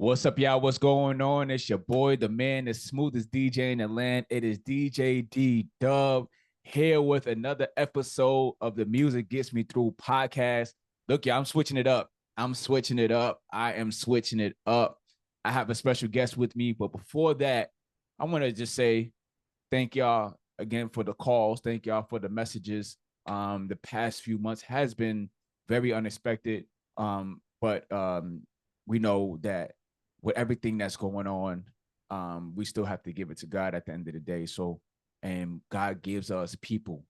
What's up, y'all? What's going on? It's your boy, the man, the smoothest DJ in the land. It is DJ D Dub here with another episode of the Music Gets Me Through podcast. Look, y'all, I'm switching it up. I'm switching it up. I am switching it up. I have a special guest with me, but before that, I want to just say thank y'all again for the calls. Thank y'all for the messages. The past few months has been very unexpected, but we know that with everything that's going on, we still have to give it to God at the end of the day. So, and God gives us people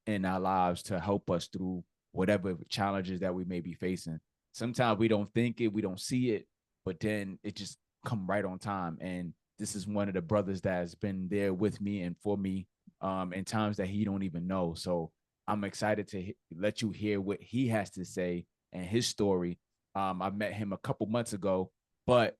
in our lives to help us through whatever challenges that we may be facing. Sometimes we don't think it, we don't see it, but then it just come right on time. And this is one of the brothers that has been there with me and for me in times that he don't even know. So I'm excited to let you hear what he has to say and his story. I met him a couple months ago, but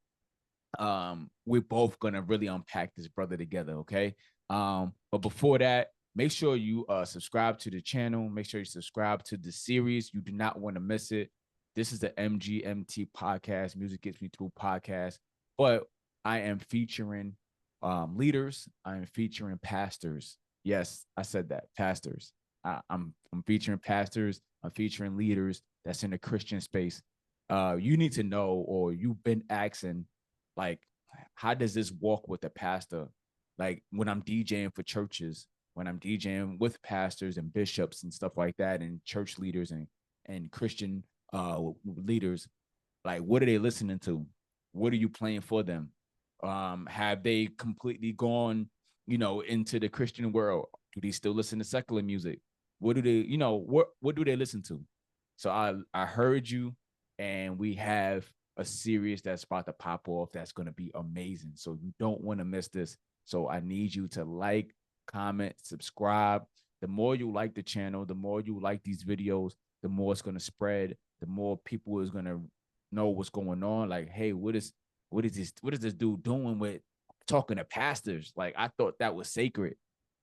we're both gonna really unpack this brother together, okay? But before that, make sure you subscribe to the channel. Make sure you subscribe to the series. You do not want to miss it. This is the MGMT podcast, Music Gets Me Through podcast. But I am featuring leaders. I am featuring pastors. Yes, I said that, pastors. I'm featuring pastors. I'm featuring leaders that's in the Christian space. You need to know, or you've been asking, like, how does this walk with the pastor? Like when I'm DJing for churches, when I'm DJing with pastors and bishops and stuff like that, and church leaders and Christian leaders, like what are they listening to? What are you playing for them? Have they completely gone, into the Christian world? Do they still listen to secular music? What do they, what do they listen to? So I heard you, and we have a series that's about to pop off that's going to be amazing. So you don't want to miss this. So I need you to like, comment, subscribe. The more you like the channel, the more you like these videos, the more it's going to spread, the more people is going to know what's going on. Like, hey, what is this dude doing with talking to pastors? Like, I thought that was sacred.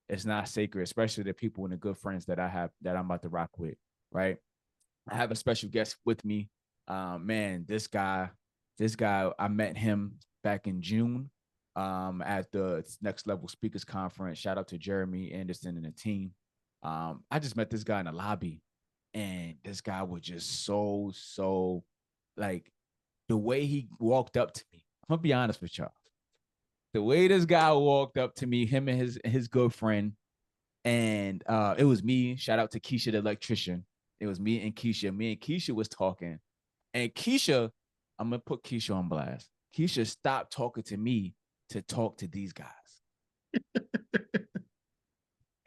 It's not sacred, especially the people and the good friends that I have that I'm about to rock with, right? I have a special guest with me. Man, this guy, I met him back in June at the Next Level Speakers Conference. Shout out to Jeremy Anderson and the team. I just met this guy in the lobby, and this guy was just so like the way he walked up to me. I'm gonna be honest with y'all. The way this guy walked up to me, him and his good friend, and it was me. Shout out to Keisha the electrician. It was me and Keisha. Me and Keisha was talking. And Keisha, I'm going to put Keisha on blast. Keisha stopped talking to me to talk to these guys.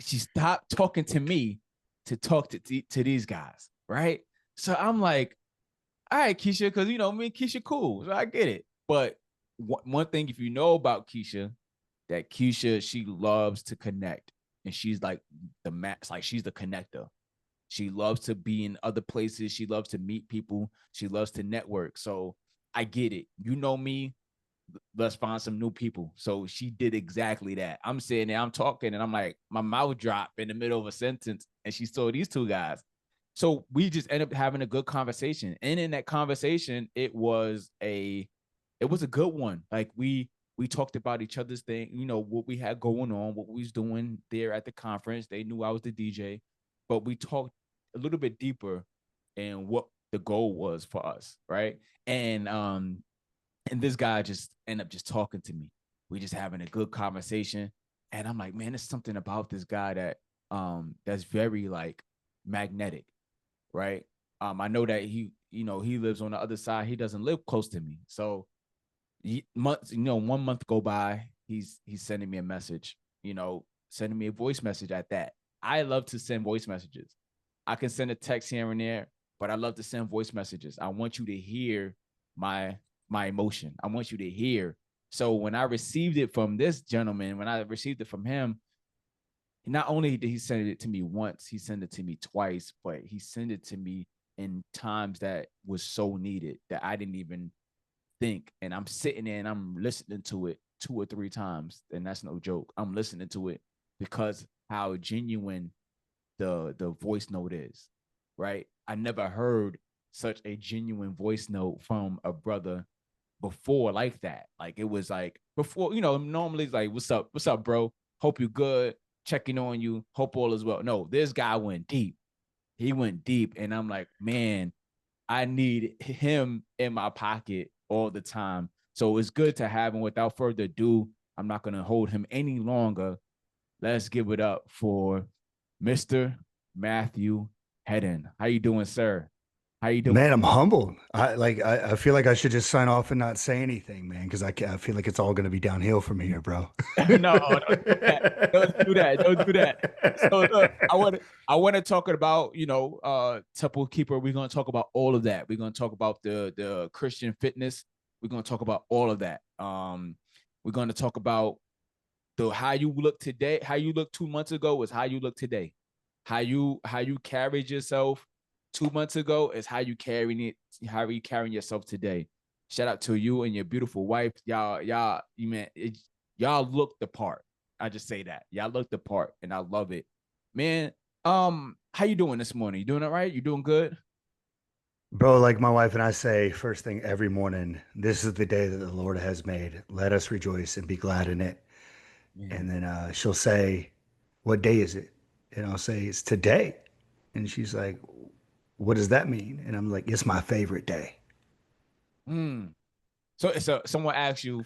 She stopped talking to me to talk to these guys, right? So I'm like, all right, Keisha, because, me and Keisha cool. So I get it. But one thing, if you know about Keisha, that Keisha, she loves to connect. And she's like the max, like she's the connector. She loves to be in other places. She loves to meet people. She loves to network. So I get it. You know me. Let's find some new people. So she did exactly that. I'm sitting there, I'm talking, and I'm like, my mouth dropped in the middle of a sentence, and she saw these two guys. So we just ended up having a good conversation. And in that conversation, it was a good one. Like we talked about each other's thing, what we had going on, what we was doing there at the conference. They knew I was the DJ, but we talked a little bit deeper in what the goal was for us, right? And this guy just ended up just talking to me. We just having a good conversation. And I'm like, man, there's something about this guy that that's very like magnetic, right? I know that he lives on the other side. He doesn't live close to me. So months, 1 month go by, he's sending me a message, sending me a voice message at that. I love to send voice messages. I can send a text here and there, but I love to send voice messages. I want you to hear my emotion. I want you to hear. So when I received it from this gentleman, when I received it from him, not only did he send it to me once, he sent it to me twice, but he sent it to me in times that was so needed that I didn't even think. And I'm sitting there and I'm listening to it 2 or 3 times, and that's no joke. I'm listening to it because how genuine the voice note is, right? I never heard such a genuine voice note from a brother before like that. Like it was like before, normally it's like, what's up, bro? Hope you good. Checking on you. Hope all is well. No, this guy went deep. He went deep, and I'm like, man, I need him in my pocket all the time. So it's good to have him. Without further ado, I'm not gonna hold him any longer. Let's give it up for Mr. Matthew Headden. How you doing, sir? How you doing? Man, I'm humbled. I feel like I should just sign off and not say anything, man, because I feel like it's all going to be downhill from here, bro. No, don't do that. Don't do that. Don't do that. So look, I want to talk about, Temple Keeper. We're gonna talk about all of that. We're gonna talk about the Christian fitness. We're gonna talk about all of that. We're gonna talk about the how you look today, how you look 2 months ago is how you look today. How you carried yourself 2 months ago is how you carrying yourself today. Shout out to you and your beautiful wife. Y'all look the part. I just say that. Y'all look the part, and I love it. Man, how you doing this morning? You doing all right? You doing good? Bro, like my wife and I say first thing every morning, this is the day that the Lord has made. Let us rejoice and be glad in it. And Man. then she'll say, "What day is it?" And I'll say, "It's today." And she's like, "What does that mean?" And I'm like, "It's my favorite day." Mm. So someone asks you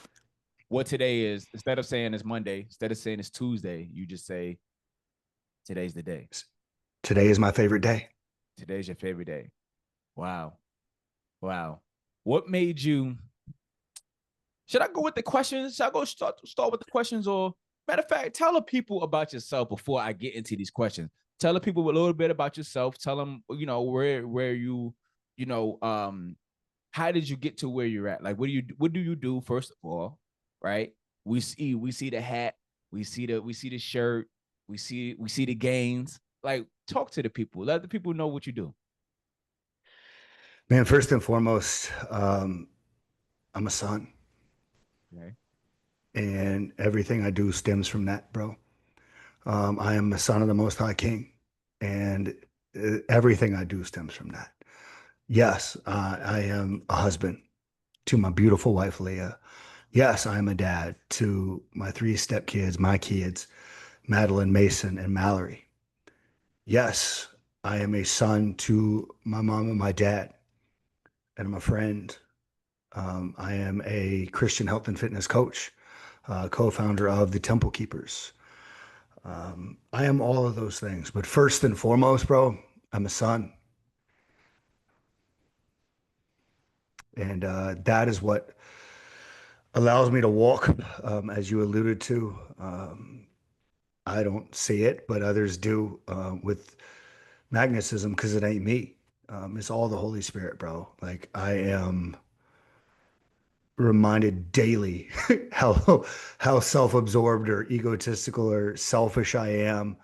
what today is, instead of saying it's Monday, instead of saying it's Tuesday, you just say today's the day. Today is my favorite day. Today's your favorite day. Wow. Wow. What made you? Should I go with the questions? Should I go start with the questions, or matter of fact, tell the people about yourself before I get into these questions. Tell the people a little bit about yourself. Tell them, where you, you know, how did you get to where you're at? Like, what do you do first of all, right? We see the hat, we see the shirt, we see the gains. Like, talk to the people. Let the people know what you do. Man, first and foremost, I'm a son, Okay. and everything I do stems from that, bro. I am the son of the Most High King, and everything I do stems from that. Yes, I am a husband to my beautiful wife, Leah. Yes, I am a dad to my three stepkids, my kids, Madeline, Mason, and Mallory. Yes, I am a son to my mom and my dad, and I'm a friend. I am a Christian health and fitness coach, co-founder of the Temple Keepers. I am all of those things, but first and foremost, bro, I'm a son, and that is what allows me to walk, as you alluded to. I don't see it, but others do with magnetism because it ain't me. It's all the Holy Spirit, bro. Like I am reminded daily how self-absorbed or egotistical or selfish I am,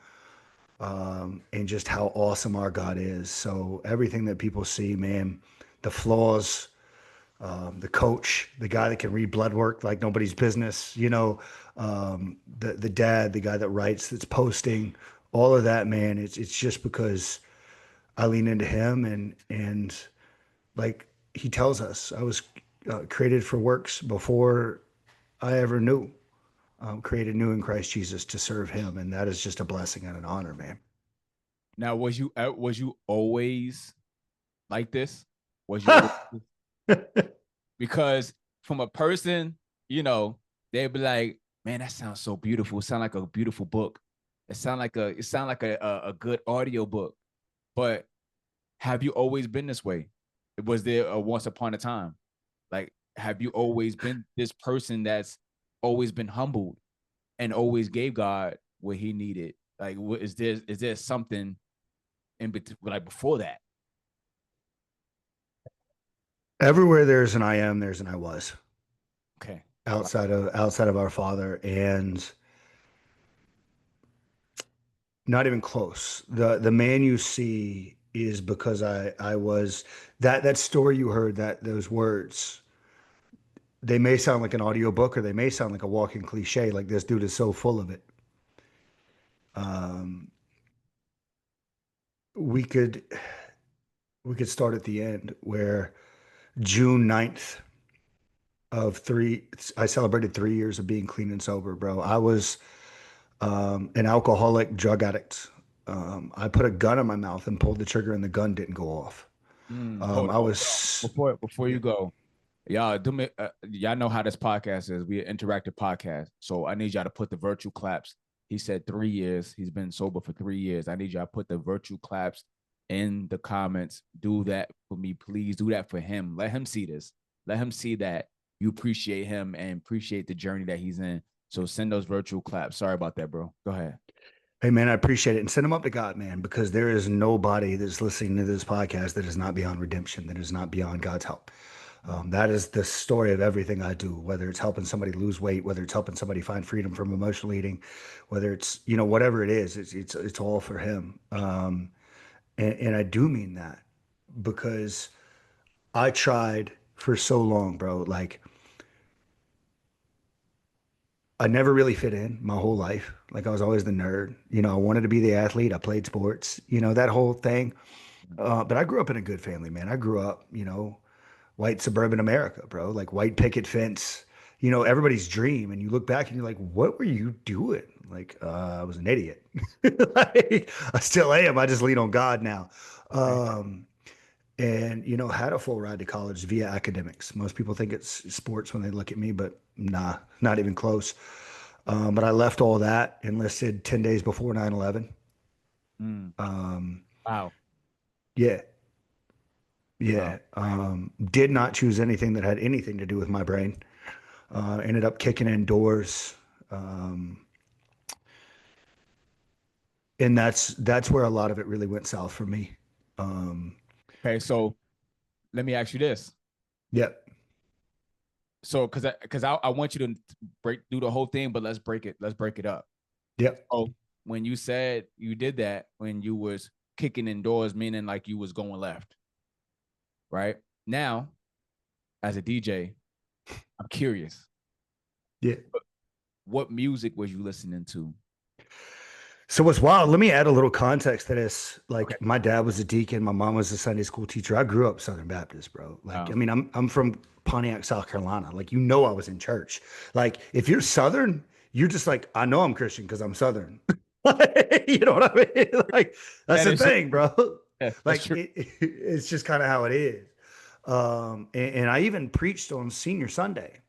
and just how awesome our God is. So everything that people see, man, the flaws, the coach, the guy that can read blood work like nobody's business, the dad, the guy that writes, that's posting, all of that, man. It's just because I lean into him, and like he tells us, I was created for works before I ever knew. Created new in Christ Jesus to serve Him, and that is just a blessing and an honor, man. Now, was you always like this? Was you always, because from a person, they'd be like, "Man, that sounds so beautiful. It sounds like a beautiful book. It sound like a good audio book." But have you always been this way? Was there a once upon a time? Like, have you always been this person that's always been humbled and always gave God what He needed? Like, is there something in between, like before that? Everywhere there's an I am, there's an I was Okay, I like. outside of our Father, and not even close. The man you see is because I was that story you heard, that those words. They may sound like an audiobook or they may sound like a walking cliche, like this dude is so full of it. Um, we could we could start at the end where June 9th, of three. I celebrated 3 years of being clean and sober, bro. I was an alcoholic drug addict. I put a gun in my mouth and pulled the trigger, and the gun didn't go off. I Hold on. was, Before yeah. you go, y'all do me. Y'all know how this podcast is. We an interactive podcast, so I need y'all to put the virtual claps. He said 3 years. He's been sober for 3 years. I need y'all to put the virtual claps in the comments. Do that for me, please. Do that for him. Let him see this. Let him see that you appreciate him and appreciate the journey that he's in. So send those virtual claps. Sorry about that, bro. Go ahead. Hey man, I appreciate it. And send them up to God, man, because there is nobody that's listening to this podcast that is not beyond redemption, that is not beyond God's help. That is the story of everything I do, whether it's helping somebody lose weight, whether it's helping somebody find freedom from emotional eating, whether it's, whatever it is, it's all for him. And I do mean that because I tried for so long, bro. Like I never really fit in my whole life. Like I was always the nerd. I wanted to be the athlete. I played sports, that whole thing. But I grew up in a good family, man. I grew up, white suburban America, bro. Like white picket fence, everybody's dream. And you look back and you're like, what were you doing? Like, I was an idiot. Like, I still am. I just lean on God now. Um, and had a full ride to college via academics. Most people think it's sports when they look at me, but nah, not even close. But I left all that, enlisted 10 days before 9/11. Mm. Um, Wow. yeah, Wow. yeah. Did not choose anything that had anything to do with my brain. Ended up kicking in doors. Um, and that's where a lot of it really went south for me. Um, Okay, so let me ask you this. yep, So because I want you to break do the whole thing, but let's break it up. yep, So when you said you did that when you was kicking indoors, meaning like you was going left, right? Now, as a DJ, I'm curious. yeah. What music was you listening to? So what's wild, let me add a little context to this. Okay. Like my dad was a deacon, my mom was a Sunday school teacher. I grew up Southern Baptist, bro. Like, I Wow. mean, I'm from Pontiac, South Carolina. Like, I was in church. Like, if you're Southern, you're just like, I know I'm Christian because I'm Southern. You know what I mean? Like, that's That the is so thing, true. bro. Yeah, that's Like, true. it's just kind of how it is. And I even preached on Senior Sunday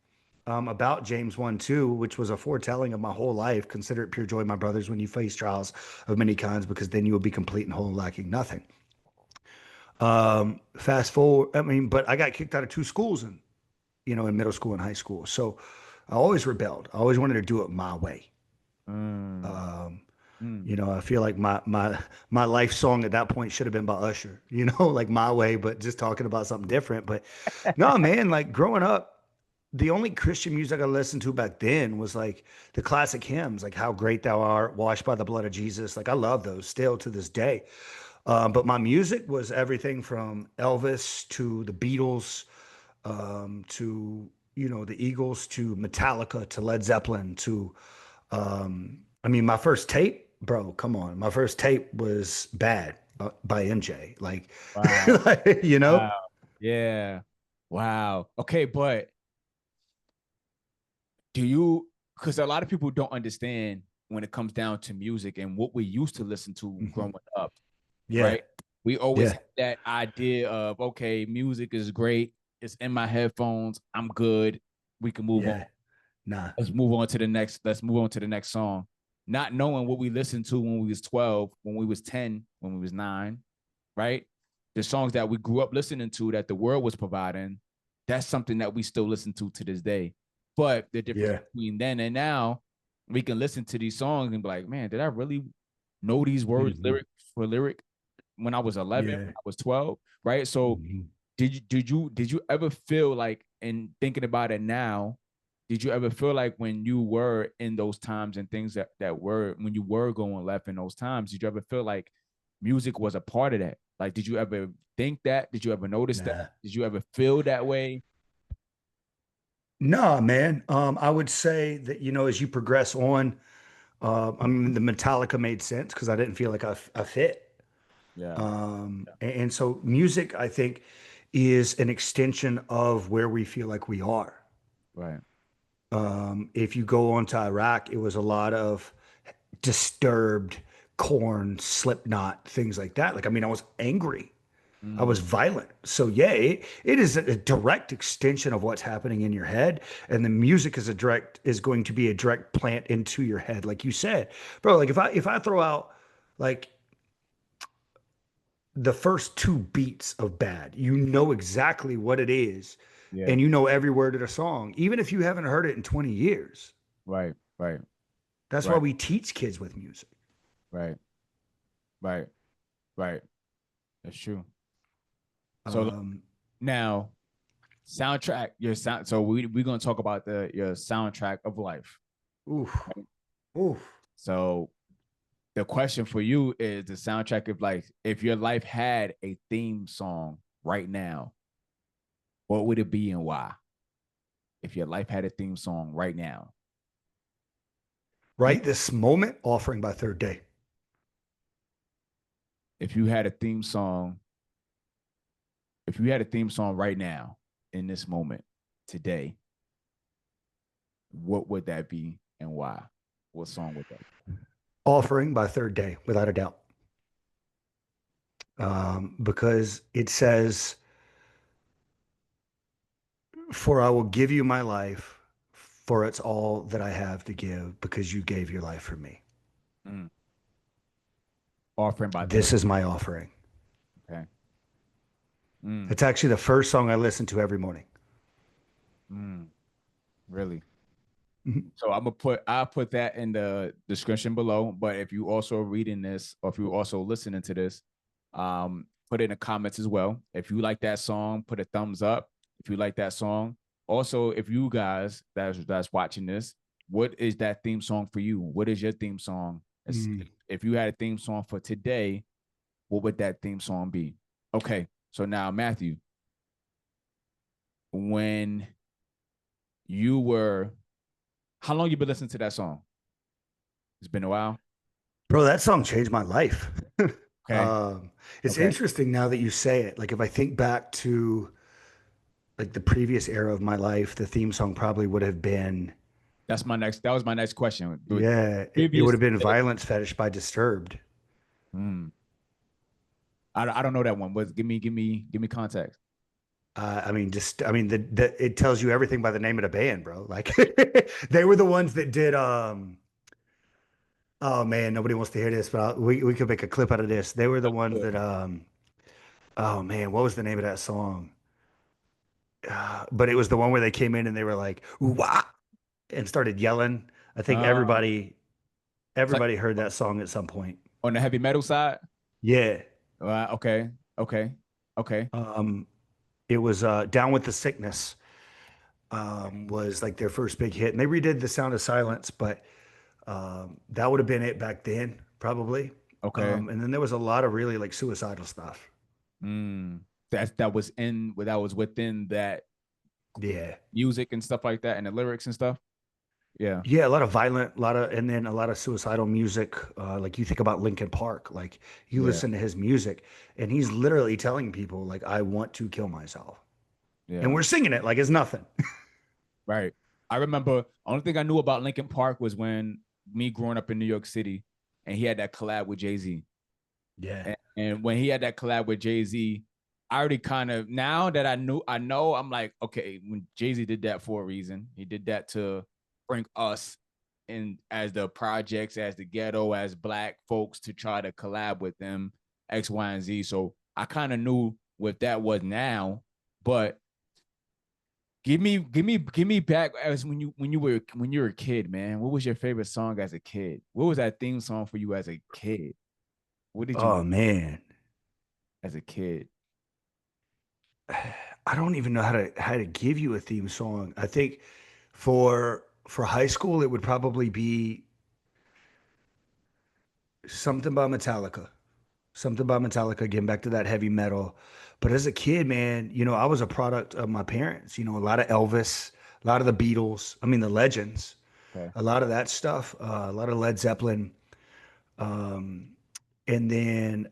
about James 1 2, which was a foretelling of my whole life. Consider it pure joy, my brothers, when you face trials of many kinds, because then you will be complete and whole, lacking nothing. Fast forward, I mean, but I got kicked out of two schools in middle school and high school. So I always rebelled. I always wanted to do it my way. Mm, Um, mm. I feel like my life song at that point should have been by Usher, like My Way, but just talking about something different. But no, man, like growing up, the only Christian music I listened to back then was like the classic hymns, like "How Great Thou Art," "Washed by the Blood of Jesus." Like I love those still to this day. But my music was everything from Elvis to the Beatles, to the Eagles, to Metallica, to Led Zeppelin, to I mean, my first tape, bro. Come on, my first tape was "Bad" by MJ. Like, Wow. you know. Wow. Yeah. Wow. Okay, but do you because a lot of people don't understand when it comes down to music and what we used to listen to Mhm. growing up, Yeah, right? We always yeah, had that idea of okay, music is great, it's in my headphones, I'm good, we can move on. yeah. Nah. Let's move on to the next song. Not knowing what we listened to when we was 12, when we was 10, when we was 9, right? The songs that we grew up listening to that the world was providing, that's something that we still listen to this day. But the difference Yeah. between then and now, we can listen to these songs and be like, man, did I really know these words Hmm. lyric for lyric when I was 11, when Yeah. I was 12, right? So Hmm. did you ever feel like in thinking about it now, did you ever feel like when you were in those times and things that were when you were going left in those times, did you ever feel like music was a part of that? Like, did you ever think that? Did you ever notice that? Nah. Did you ever feel that way? Nah, man. I would say that, as you progress on, I mean, the Metallica made sense because I didn't feel like I fit. Yeah. And so music, I think, is an extension of where we feel like we are. Right. If you go on to Iraq, it was a lot of Disturbed, Corn, Slipknot, things like that. Like, I mean, I was angry. I was Mm, violent. So yeah, it is a direct extension of what's happening in your head. And the music is going to be a direct plant into your head. Like you said, bro, like if I throw out like the first two beats of Bad, you know exactly what it is. yeah. And you know every word of the song, even if you haven't heard it in 20 years. Right. Right. That's why Right. we teach kids with music. Right. Right. Right. That's true. So Um, now soundtrack, your sound. So we're gonna talk about the your soundtrack of life. oof, Right? oof. So the question for you is the soundtrack of life. If your life had a theme song right now, what would it be and why? If your life had a theme song right now, you Right this moment, offering by third day. if you had a theme song, if you had a theme song right now in this moment today, what would that be and why? What song would that be? Offering by third day, without a doubt. Because it says, "For I will give you my life, for it's all that I have to give, because you gave your life for me. Mm. Offering by This third. is my offering." Okay. Mm. It's actually the first song I listen to every morning. Mm. Really? Mhm. So I'll put that in the description below. But if you also reading this or if you also listening to this, put it in the comments as well. If you like that song, put a thumbs up. If you like that song. Also, if you guys that's watching this, what is that theme song for you? What is your theme song? Mm. If you had a theme song for today, what would that theme song be? Okay, so now Matthew, when you were, how long you been listening to that song? It's been a while. Bro, that song changed my life. Okay, Um, it's okay. interesting now that you say it. Like if I think back to like the previous era of my life, the theme song probably would have been, That's my next. That was my next question. The yeah, it would previous. have been Violence Fetish by Disturbed. Hmm, I don't know that one. But give me context. I mean, I mean, it tells you everything by the name of the band, bro. Like they were the ones that did, oh man, nobody wants to hear this, but we could make a clip out of this. They were the ones that, oh man, what was the name of that song? But it was the one where they came in and they were like, "Wah," and started yelling. I think Uh, it's like everybody heard that song at some point. on the heavy metal side. Yeah. Okay, okay, okay, Um, it was Down with the Sickness, was like their first big hit. And they redid The Sound of Silence, but that would have been it back then, probably. okay. And then there was a lot of really like suicidal stuff. Mm. That was in that was within that Yeah. music and stuff like that and the lyrics and stuff. Yeah, Yeah, a lot of violent, a lot of, and then a lot of suicidal music. Like you think about Linkin Park, like you yeah, listen to his music, and he's literally telling people, like, I want to kill myself. And yeah. we're singing it like it's nothing. Right. I remember only thing I knew about Linkin Park was when me growing up in New York City, and he had that collab with Jay Z. Yeah. And when he had that collab with Jay Z, I already kind of now that I know, I'm like, okay, when Jay Z did that for a reason, he did that to bring us in as the projects, as the ghetto, as black folks to try to collab with them, X, Y, and Z. So I kind of knew what that was now, but give me back as when you were a kid, man. What was your favorite song as a kid? What was that theme song for you as a kid? What did you Oh man. as a kid? I don't even know how to give you a theme song. I think for high school it would probably be something by Metallica. Something by Metallica, getting back to that heavy metal. But as a kid, man, I was a product of my parents. A lot of Elvis, a lot of the Beatles. I mean, the legends, Okay. a lot of that stuff, a lot of Led Zeppelin. And then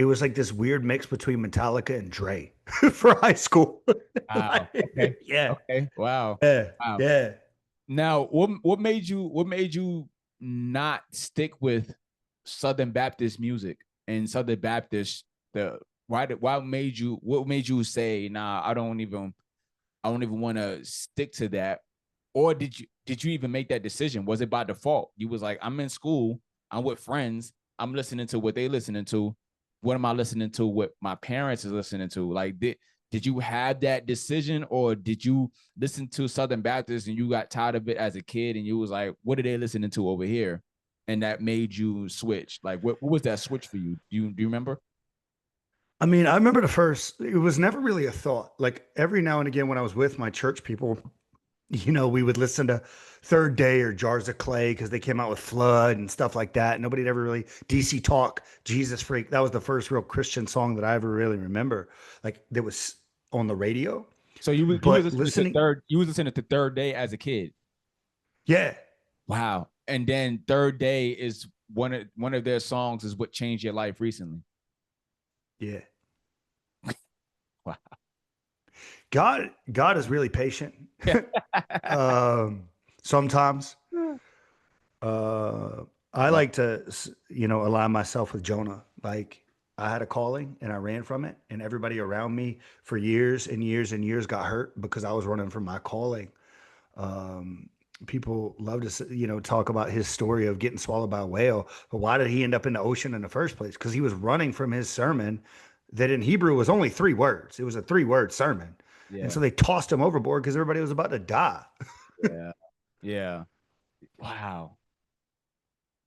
it was like this weird mix between Metallica and Dre for high school. Wow. Okay. Yeah, Okay. Wow. yeah, Wow. yeah. Now, what made you not stick with Southern Baptist music and Southern Baptist the what made you say, nah, I don't even want to stick to that? Or did you even make that decision? Was it by default? You was like, I'm in school, I'm with friends, I'm listening to what they listening to. What am I listening to? What my parents is listening to? Like, did you have that decision, or did you listen to Southern Baptist and you got tired of it as a kid and you was like, what are they listening to over here? And that made you switch. Like, what was that switch for you? Do you remember? I mean, I remember the first, it was never really a thought. Like every now and again, when I was with my church people, we would listen to Third Day or Jars of Clay because they came out with Flood and stuff like that. Nobody had ever really DC Talk, Jesus Freak. That was the first real Christian song that I ever really remember. Like that was on the radio. So you was But listening to listening, Third Day as a kid. yeah, Wow. And then Third Day is one of their songs is what changed your life recently. yeah. Wow. God is really patient. um, Sometimes uh, I Wow. like to, align myself with Jonah. Like I had a calling and I ran from it, and everybody around me for years and years and years got hurt because I was running from my calling. Um, People love to, talk about his story of getting swallowed by a whale, but why did he end up in the ocean in the first place? Because he was running from his sermon that in Hebrew was only 3 words. It was a 3-word sermon. And Yeah. so they tossed him overboard because everybody was about to die. Yeah. Yeah. Wow.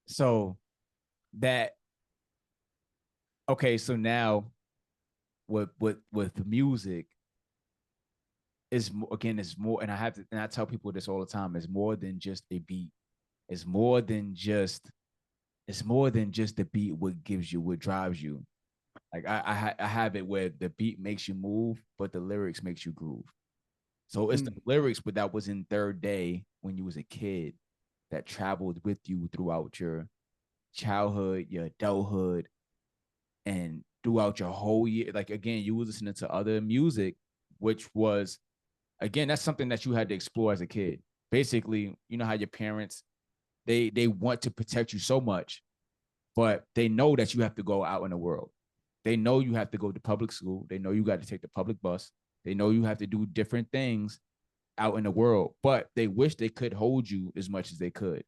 So that okay, so now with the music again is more, and I tell people this all the time, it's more than just a beat. It's more than just the beat what gives you, what drives you. Like I have it where the beat makes you move, but the lyrics makes you groove. So it's the Mm. lyrics, but that was in Third Day when you was a kid that traveled with you throughout your childhood, your adulthood, and throughout your whole year. Like again, you were listening to other music, which was again, that's something that you had to explore as a kid. Basically, you know how your parents they want to protect you so much, but they know that you have to go out in the world. They know you have to go to public school. They know you got to take the public bus. They know you have to do different things out in the world, but they wish they could hold you as much as they could.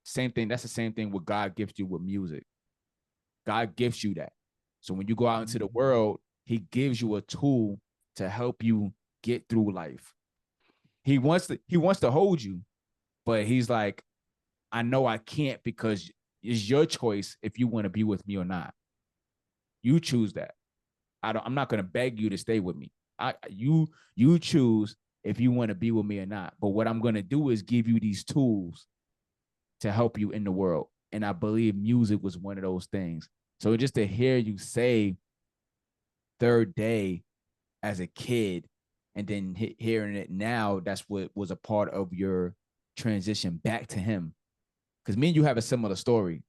Same thing. That's the same thing what God gives you with music. God gives you that. So when you go out into the world, he gives you a tool to help you get through life. He wants to hold you, but he's like, I know I can't because it's your choice if you want to be with me or not. You choose that. I'm not going to beg you to stay with me. You choose if you want to be with me or not. But what I'm going to do is give you these tools to help you in the world. And I believe music was one of those things. So just to hear you say Third Day as a kid and then hearing it now, that's what was a part of your transition back to him. Because me and you have a similar story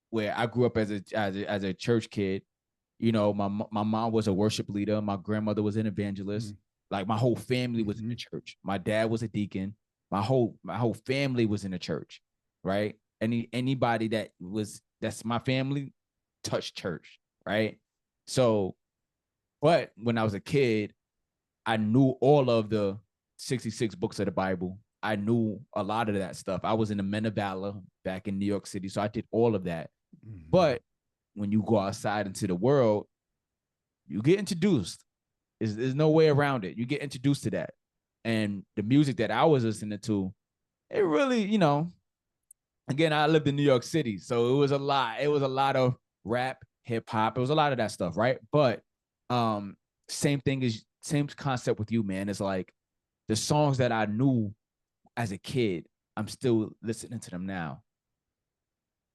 where I grew up as a church kid. You know, my mom was a worship leader. My grandmother was an evangelist. Mm. Like my whole family was in Mm-hmm. the church. My dad was a deacon. My whole family was in the church, right? Anybody that's my family touched church, right? So, but when I was a kid, I knew all of the 66 books of the Bible. I knew a lot of that stuff. I was in the Men of Valor back in New York City, so I did all of that. Mm-hmm. But when you go outside into the world, you get introduced. There's no way around it. You get introduced to that. And the music that I was listening to, it really, again, I lived in New York City. So it was a lot. It was a lot of rap, hip hop. It was a lot of that stuff, right? But um, same concept with you, man. It's like the songs that I knew as a kid, I'm still listening to them now.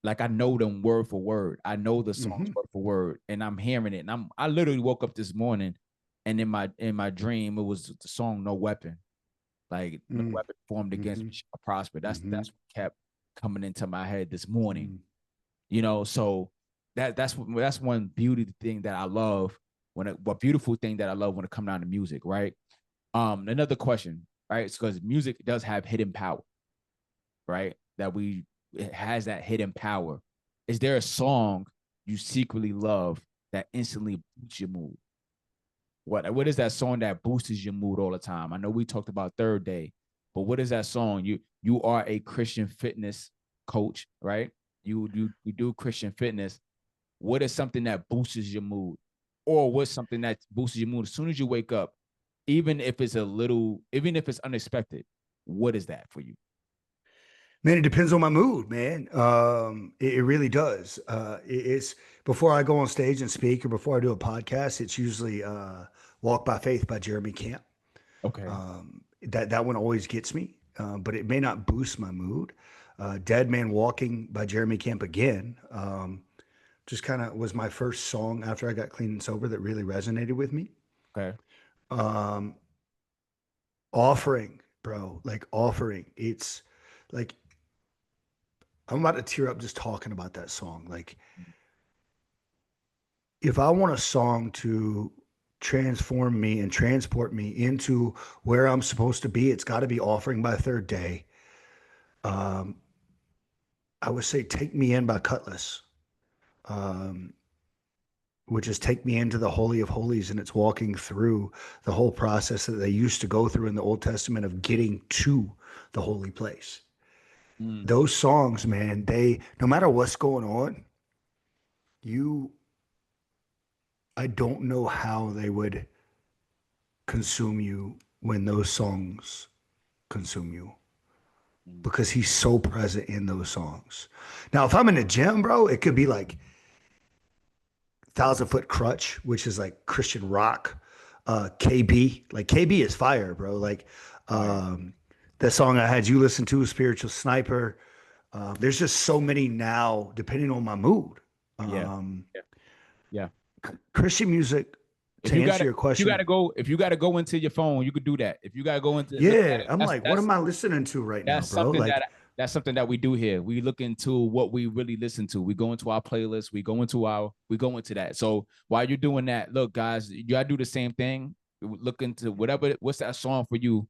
Like I know them word for word. I know the songs Mm-hmm. word for word, and I'm hearing it. And I literally woke up this morning, and in my dream, it was the song "No Weapon." Like no weapon formed against Mm-hmm. me shall prosper. That's Mm-hmm. what kept coming into my head this morning. Mm-hmm. So that's one beauty thing that I love what beautiful thing that I love when it comes down to music, right? Another question, right? It's because music does have hidden power, right? That we it has that hidden power. Is there a song you secretly love that instantly boosts your mood? What is that song that boosts your mood all the time? I know we talked about Third Day, but what is that song? You are a Christian fitness coach, right? You do Christian fitness. What is something that boosts your mood? Or what's something that boosts your mood as soon as you wake up, even if it's even if it's unexpected? What is that for you? Man, it depends on my mood, man. It really does. It's before I go on stage and speak or before I do a podcast, it's usually Walk by Faith by Jeremy Camp. Okay. That one always gets me, but it may not boost my mood. Dead Man Walking by Jeremy Camp again. Just kind of was my first song after I got clean and sober that really resonated with me. Okay. Um, Offering, bro, like Offering. It's like I'm about to tear up just talking about that song. Like, if I want a song to transform me and transport me into where I'm supposed to be, it's got to be Offering by Third Day. Um, I would say Take Me In by Cutlass, um, which is take me into the Holy of Holies. And it's walking through the whole process that they used to go through in the Old Testament of getting to the holy place. Mm, Those songs, man, no matter what's going on, you, I don't know how they would consume you when those songs consume you mm, because he's so present in those songs. Now, if I'm in the gym, bro, it could be like Thousand Foot Crutch, which is like Christian rock. KB, like KB is fire, bro. Like fire. um, that song I had you listen to, Spiritual Sniper. There's just so many now, depending on my mood. Yeah. Um, Yeah. Christian music, to answer your question, If you gotta go into your phone, you could do that. If you gotta go into look at yeah, it, I'm like, what am I listening to right now, that's bro? something Like, that we do here. We look into what we really listen to. We go into our playlist. We go into that. So while you're doing that, look, guys, you gotta do the same thing. Look into what's that song for you.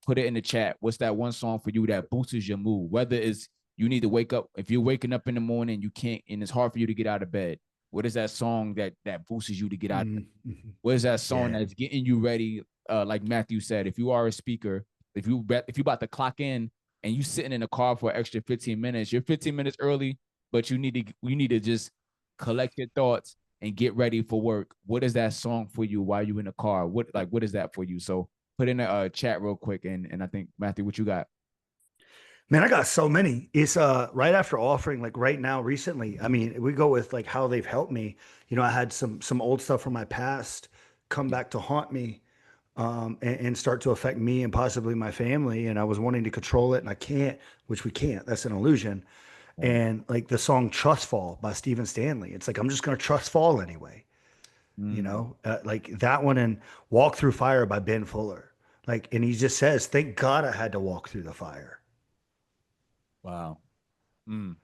Put it in the chat. What's that one song for you that boosts your mood? Whether it's you need to wake up, if you're waking up in the morning, you can't, and it's hard for you to get out of bed. What is that song that boosts you to get out? mm-hmm. What is that song Yeah. that's getting you ready? Like Matthew said, if you are a speaker, if you about to clock in and you sitting in the car for an extra 15 minutes, you're 15 minutes early, but you need to just collect your thoughts and get ready for work. What is that song for you while you in the car? What is that for you? So put in a chat real quick, and I think Matthew, what you got? Man, I got so many. It's right after Offering, like right now, recently. I mean, we go with like how they've helped me. You know, I had some old stuff from my past come Yeah. back to haunt me, and start to affect me and possibly my family. And I was wanting to control it, and I can't, which we can't. That's an illusion. Right. And like the song "Trust Fall" by Stephen Stanley, it's like I'm just gonna trust fall anyway. Mm, Like that one and "Walk Through Fire" by Ben Fuller. Like, and he just says, "Thank God I had to walk through the fire." wow. Mm. A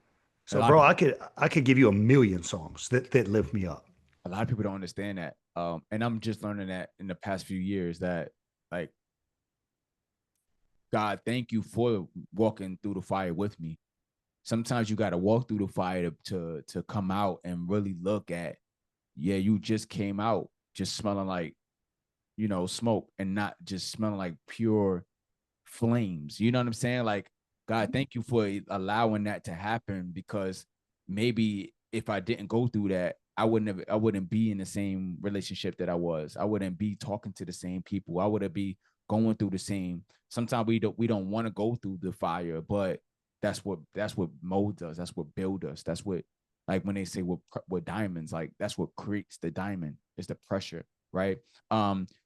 So, lot of bro, people, I could give you a million songs that lift me up. a lot of people don't understand that. And I'm just learning that in the past few years that like God, thank you for walking through the fire with me. Sometimes you got to walk through the fire to come out and really look at, yeah, you just came out just smelling like, smoke and not just smelling like pure flames. You know what I'm saying? Like, God, thank you for allowing that to happen because maybe if I didn't go through that, I wouldn't be in the same relationship that I was. I wouldn't be talking to the same people. I wouldn't be going through the same. Sometimes we don't want to go through the fire, but that's what molds us. That's what builds us. That's what like when they say what diamonds, like that's what creates the diamond is the pressure, right?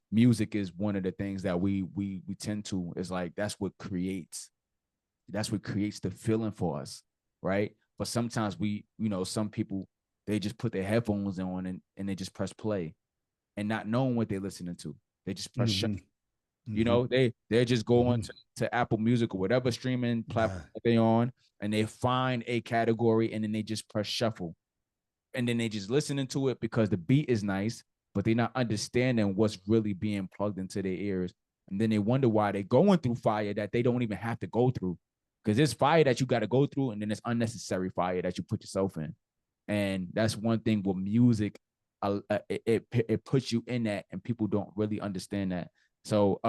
Music is one of the things that we tend to is like that's what creates the feeling for us, right? But sometimes some people they just put their headphones on and they just press play and not knowing what they're listening to. They just press Hmm. Hmm. they're just going Hmm. to Apple Music or whatever streaming platform Yeah. that they on and they find a category and then they just press shuffle and then they just listening to it because the beat is nice, but they're not understanding what's really being plugged into their ears. And then they wonder why they're going through fire that they don't even have to go through. Because there's fire that you got to go through, and then there's unnecessary fire that you put yourself in. And that's one thing with music. It puts you in that, and people don't really understand that. So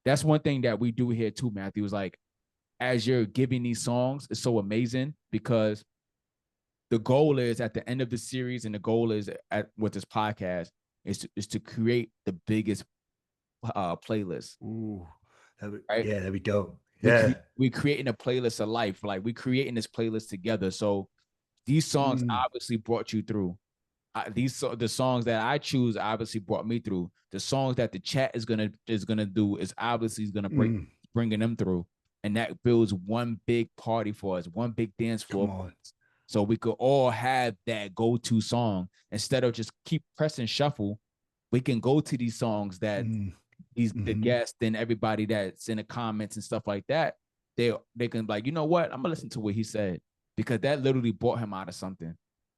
that's one thing that we do here too, Matthew, is like, as you're giving these songs, it's so amazing because the goal is at the end of the series, and the goal is with this podcast is to create the biggest playlist. Ooh, right? Yeah, that'd be dope. Yeah. We creating a playlist of life. Like, we creating this playlist together. So these songs obviously brought you through. The songs that I choose obviously brought me through. The songs that the chat is gonna do is obviously gonna bringing them through, and that builds one big party for us, one big dance floor. So we could all have that go-to song instead of just keep pressing shuffle. We can go to these songs that the guests and everybody that's in the comments and stuff like that. They can be like, you know what? I'm gonna listen to what he said because that literally brought him out of something.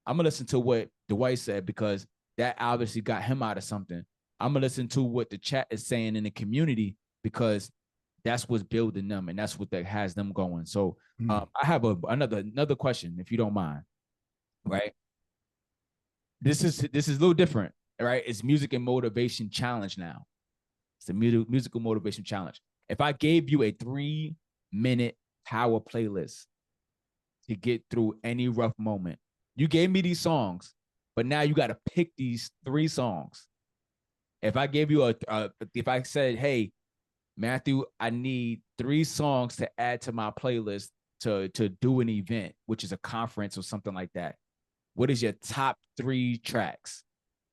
I'm gonna listen to what Dwight said because that obviously got him out of something. I'm gonna listen to what the chat is saying in the community because that's what's building them, and that's what that has them going. So I have another question, if you don't mind. Right? This is a little different. Right? It's music and motivation challenge now. It's a musical motivation challenge. If I gave you a 3-minute power playlist to get through any rough moment, you gave me these songs, but now you got to pick these 3 songs. If I gave you if I said, hey, Matthew, I need 3 songs to add to my playlist to do an event, which is a conference or something like that, what is your top 3 tracks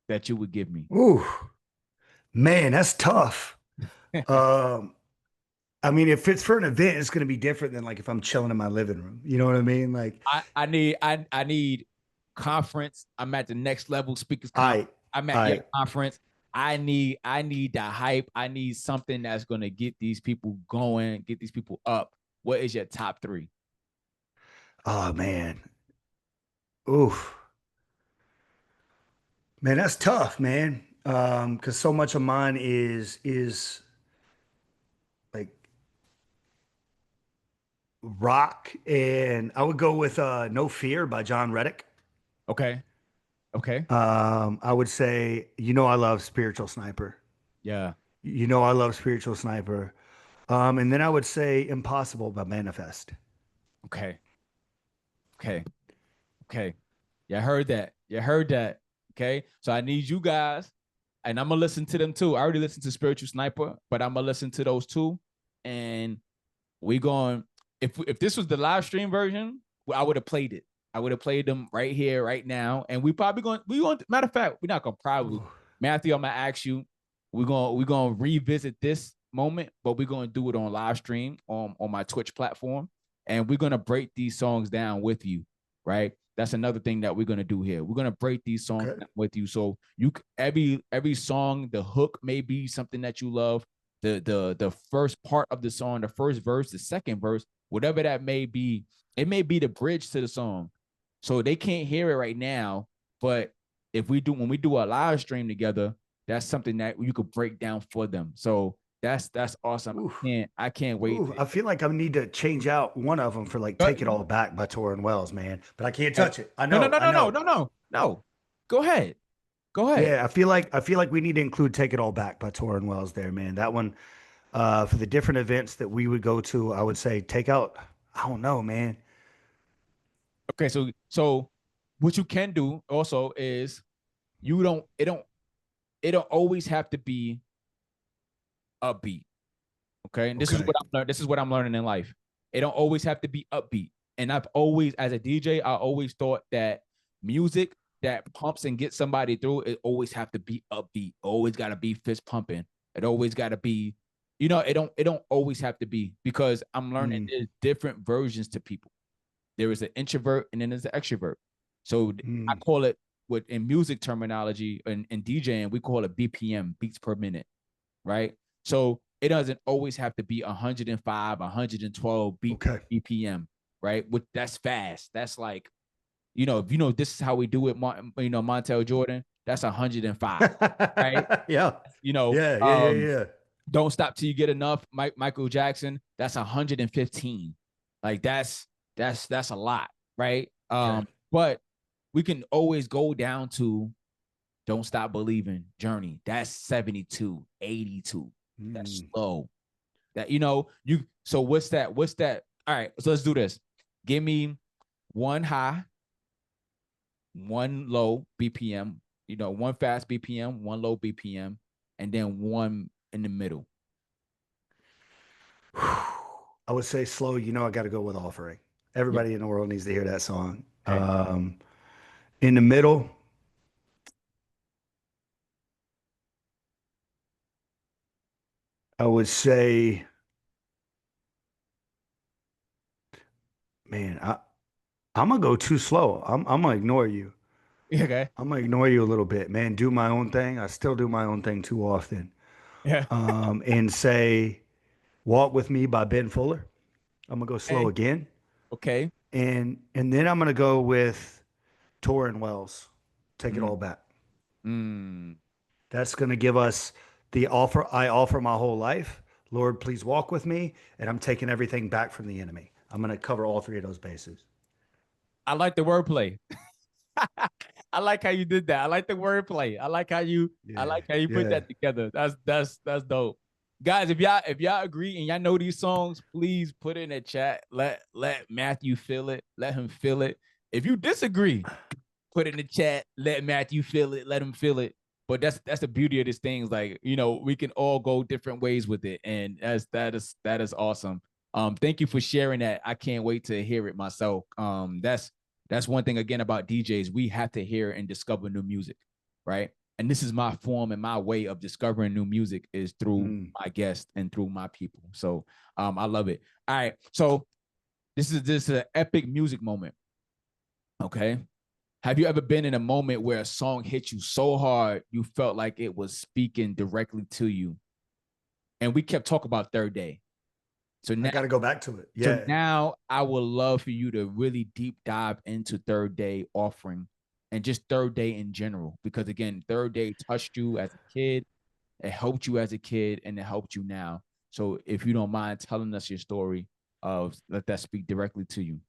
that you would give me? Ooh, man, that's tough. I mean, if it's for an event, it's going to be different than like if I'm chilling in my living room. You know what I mean? Like, I need conference. I'm at the next level speakers I, conference. I'm at your conference. I need the hype. I need something that's going to get these people going, get these people up. What is your top 3? Oh man. Oof. Man, that's tough, man. Because so much of mine is like rock, and I would go with No Fear by John Reddick. Okay. Okay. I would say, I love Spiritual Sniper. Yeah. I love Spiritual Sniper. And then I would say Impossible by Manifest. Okay. Okay. Okay. You heard that. You heard that. Okay. So I need you guys, and I'm gonna listen to them too. I already listened to Spiritual Sniper, but I'm gonna listen to those too. And we going. If this was the live stream version, I would have played it. I would have played them right here, right now, and we probably going. Matter of fact, we're not gonna probably. Matthew, I'm gonna ask you. We're gonna revisit this moment, but we're gonna do it on live stream on my Twitch platform, and we're gonna break these songs down with you, right? That's another thing that we're gonna do here. We're gonna break these songs down with you, so every song, the hook may be something that you love. The first part of the song, the first verse, the second verse, whatever that may be, it may be the bridge to the song. So they can't hear it right now, but when we do a live stream together, that's something that you could break down for them. So that's awesome. Oof. I can't wait. I feel like I need to change out one of them for like "Take It All Back" by Torrin Wells, man. But I can't touch it. I know. No. Go ahead. Yeah, I feel like we need to include "Take It All Back" by Torrin Wells there, man. That one, for the different events that we would go to, I would say take out. I don't know, man. Okay, so what you can do also is it don't always have to be upbeat. Okay. And this is what I'm learning. This is what I'm learning in life. It don't always have to be upbeat. And I've always, as a DJ, I always thought that music that pumps and gets somebody through, it always have to be upbeat. Always gotta be fist pumping. It always gotta be, it don't always have to be, because I'm learning there's different versions to people. There is an introvert and then there's an extrovert. So I call it, in music terminology and DJing, we call it BPM, beats per minute, right? So it doesn't always have to be 105, 112 BPM, right? That's fast. That's like if this is how we do it, Montel Jordan, that's 105, right? Yeah. You know, Yeah. Yeah. Yeah. um, Yeah. don't stop till you get enough. Michael Jackson, that's 115. Like that's a lot, right? Okay. But we can always go down to Don't Stop Believing, Journey. That's 72, 82. That's Mm. slow. That you so what's that? What's that? All right, so let's do this. Give me one high, one low BPM, one fast BPM, one low BPM, and then one in the middle. I would say slow. I got to go with Offering. Yeah. Everybody in the world needs to hear that song. Okay. In the middle, I would say, man, I'm gonna go too slow. I'm gonna ignore you. Okay. I'm gonna ignore you a little bit, man. Do my own thing. I still do my own thing too often. Yeah. And say, "Walk with Me" by Ben Fuller. I'm gonna go slow Okay. again, Okay. and then I'm gonna go with Tor and Wells. Take it Mm, all back. mm. That's gonna give us the offer I offer my whole life. Lord, please walk with me, and I'm taking everything back from the enemy. I'm gonna cover all three of those bases. I like the wordplay. I like how you did that. I like the wordplay. I Yeah, like how you put yeah. that together. That's dope. Guys, if y'all agree and y'all know these songs, please put it in the chat. Let Matthew feel it. Let him feel it. If you disagree, put it in the chat. Let Matthew feel it. Let him feel it. But that's the beauty of this thing. Is like, we can all go different ways with it. And that is awesome. Thank you for sharing that. I can't wait to hear it myself. That's one thing again about DJs. We have to hear and discover new music, right? And this is my form and my way of discovering new music is through Mm. my guests and through my people. So I love it. All right. So this is an epic music moment. Okay. Have you ever been in a moment where a song hit you so hard you felt like it was speaking directly to you? And we kept talking about Third Day. So I now got to go back to it. So Yeah. now I would love for you to really deep dive into Third Day Offering and just Third Day in general. Because again, Third Day touched you as a kid, it helped you as a kid, and it helped you now. So if you don't mind telling us your story, let that speak directly to you.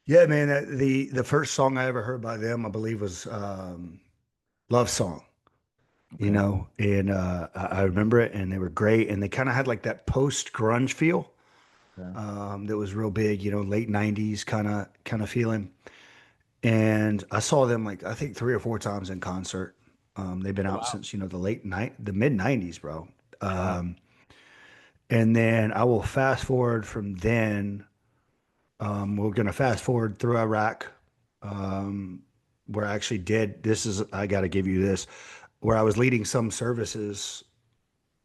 Yeah, man. The first song I ever heard by them, I believe, was "Love Song." Okay. And I remember it, and they were great, and they kind of had like that post grunge feel Okay. that was real big. Late '90s kind of feeling. And I saw them like I think 3 or 4 times in concert. They've been Oh, out wow. since the mid '90s, bro. Wow. And then I will fast forward from then. We're gonna fast forward through Iraq, um, where I actually did. I got to give you this, where I was leading some services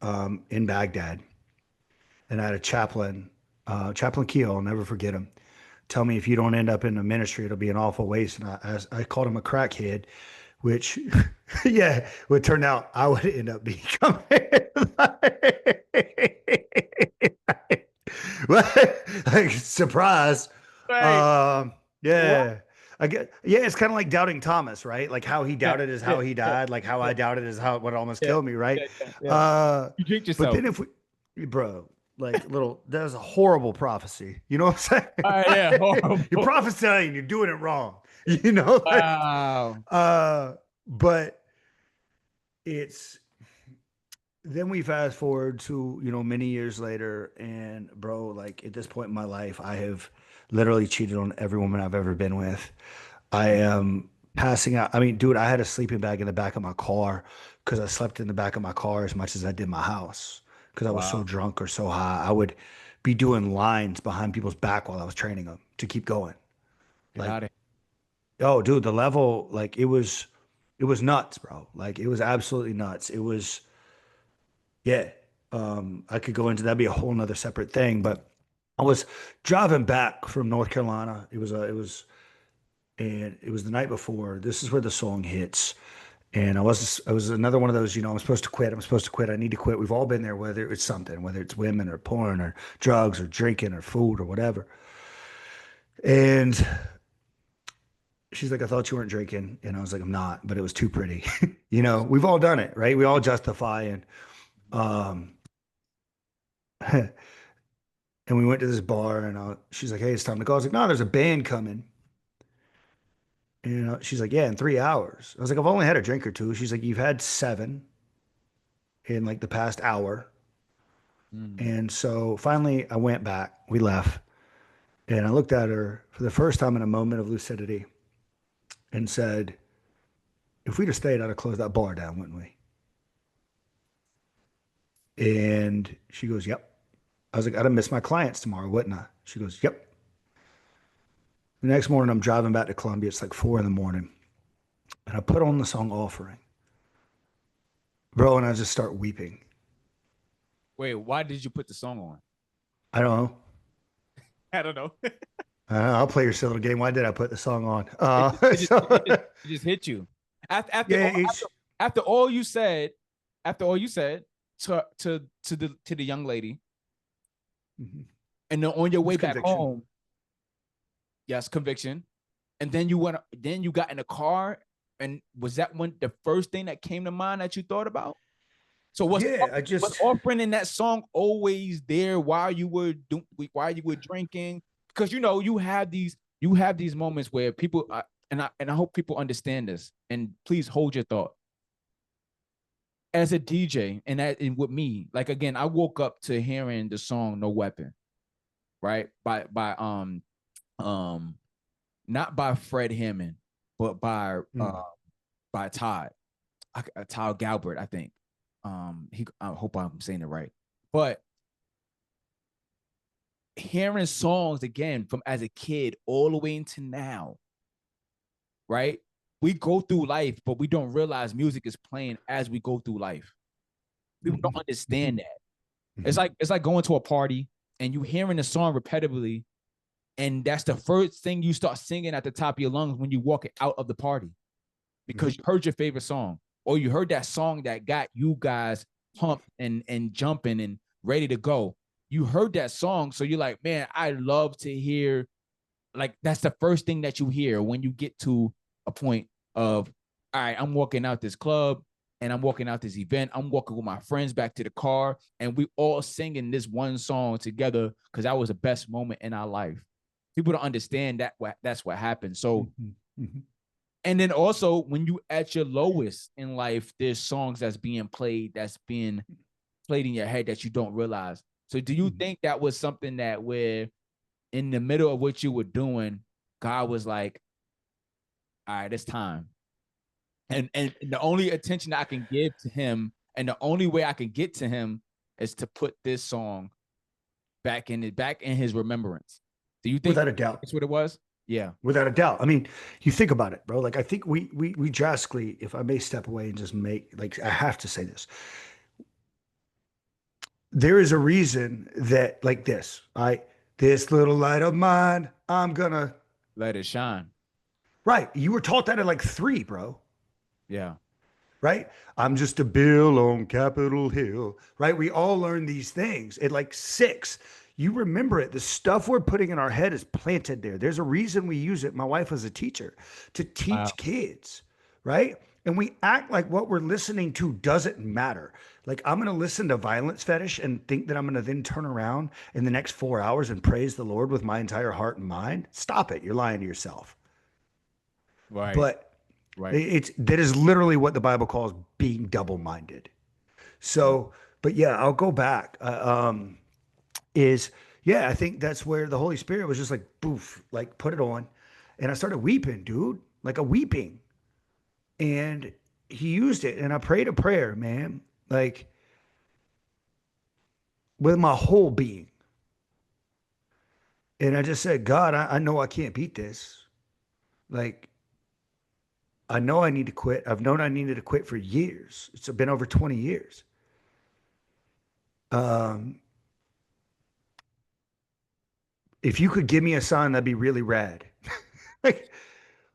in Baghdad, and I had a chaplain, Chaplain Keel. I'll never forget him. Tell me if you don't end up in the ministry, it'll be an awful waste. And I called him a crackhead, which, yeah, would turn out I would end up becoming. like, surprise. Right. Um, What? yeah. Yeah, it's kind of like doubting Thomas, right? Like how he Yeah. doubted is Yeah. how he Yeah. died, like how I Yeah. doubted is how what almost Yeah. killed me, right? Yeah. Yeah. Yeah. Uh, You jinx but yourself. then if we, bro, like that was a horrible prophecy. You know what I'm All right. Yeah. saying? You're Horrible. prophesying, you're doing it wrong. Like, Wow. uh, but it's then we fast forward to, many years later, and bro, like at this point in my life, I have literally cheated on every woman I've ever been with. I am passing out. I mean, dude, I had a sleeping bag in the back of my car because I slept in the back of my car as much as I did my house because I was so Wow. drunk or so high. I would be doing lines behind people's back while I was training them to keep going. Get Like, out of oh, dude, the level, like it was nuts, bro. Like it was absolutely nuts. It was, yeah. I could go into that'd be a whole nother separate thing, but I was driving back from North Carolina. And it was the night before. This is where the song hits. And I was another one of those, I'm supposed to quit. I'm supposed to quit. I need to quit. We've all been there, whether it's something, whether it's women or porn or drugs or drinking or food or whatever. And she's like, I thought you weren't drinking. And I was like, I'm not, but it was too pretty. You know, we've all done it, right? We all justify. And, um, and we went to this bar and she's like, hey, it's time to go. I was like, no, there's a band coming. And she's like, yeah, in 3 hours. I was like, I've only had a drink or two. She's like, you've had seven in like the past hour. Mm. And so finally I went back, we left, and I looked at her for the first time in a moment of lucidity and said, if we'd have stayed, I'd have closed that bar down, wouldn't we? And she goes, yep. I was like, I'd have missed my clients tomorrow, wouldn't I? She goes, yep. The next morning, I'm driving back to Columbia. It's like 4 in the morning. And I put on the song Offering, bro, and I just start weeping. Wait, why did you put the song on? I don't know. I don't know. I'll play your silly game. Why did I put the song on? It just, it just, it just, it just hit you. After Yeah, all, after all you said, after all you said to the young lady, mhm. and then on your way It's back conviction. home, yes, conviction. And then you got in the car, and was that when the first thing that came to mind that you thought about? So Yeah, I was just, offering in that song always there while you were drinking? Because you have these moments where people and I hope people understand this. And please hold your thought. As a DJ and with me, like again, I woke up to hearing the song "No Weapon," right? Um not by Fred Hammond, but mm, by Todd Galbert, I think. I hope I'm saying it right. But hearing songs again from as a kid all the way into now, right? We go through life, but we don't realize music is playing as we go through life. People mhm, don't mhm, understand that. It's mhm, like it's like going to a party and you hearing the song repetitively, and that's the first thing you start singing at the top of your lungs when you walk out of the party mhm, because you heard your favorite song or you heard that song that got you guys pumped and jumping and ready to go. You heard that song, so you're like, man, I love to hear. Like that's the first thing that you hear when you get to a point of, all right, I'm walking out this club and I'm walking out this event. I'm walking with my friends back to the car, and we all singing this one song together because that was the best moment in our life. People don't understand that that's what happened. So, mhm, mhm, and then also when you at your lowest in life, there's songs that's being played in your head that you don't realize. So, do you mhm. think that was something that where in the middle of what you were doing, God was like, all right, it's time. And the only attention I can give to him and the only way I can get to him is to put this song back in his remembrance. Do you think Without a doubt. that's what it was? Yeah. Without a doubt. I mean, you think about it, bro. Like I think we drastically, if I may step away and just make like I have to say this. There is a reason that like this, I this little light of mine, I'm gonna Let it shine. right. You were taught that at like three, bro. Yeah. Right? I'm just a bill on Capitol Hill, right? We all learn these things at like six. You remember it. The stuff we're putting in our head is planted there. There's a reason we use it. My wife was a teacher to Wow. teach kids, right? And we act like what we're listening to doesn't matter. Like, I'm going to listen to Violence Fetish and think that I'm going to then turn around in the next 4 hours and praise the Lord with my entire heart and mind. Stop it. You're lying to yourself. Right. But Right. it's that is literally what the Bible calls being double-minded. Mm. So, but yeah, I'll go back. Is yeah, I think that's where the Holy Spirit was just like boof, like put it on, and I started weeping, dude, like a weeping, and He used it, and I prayed a prayer, man, like with my whole being, and I just said, God, I know I can't beat this. Like I know I need to quit. I've known I needed to quit for years. It's been over 20 years. Um, if you could give me a sign, that'd be really rad. Like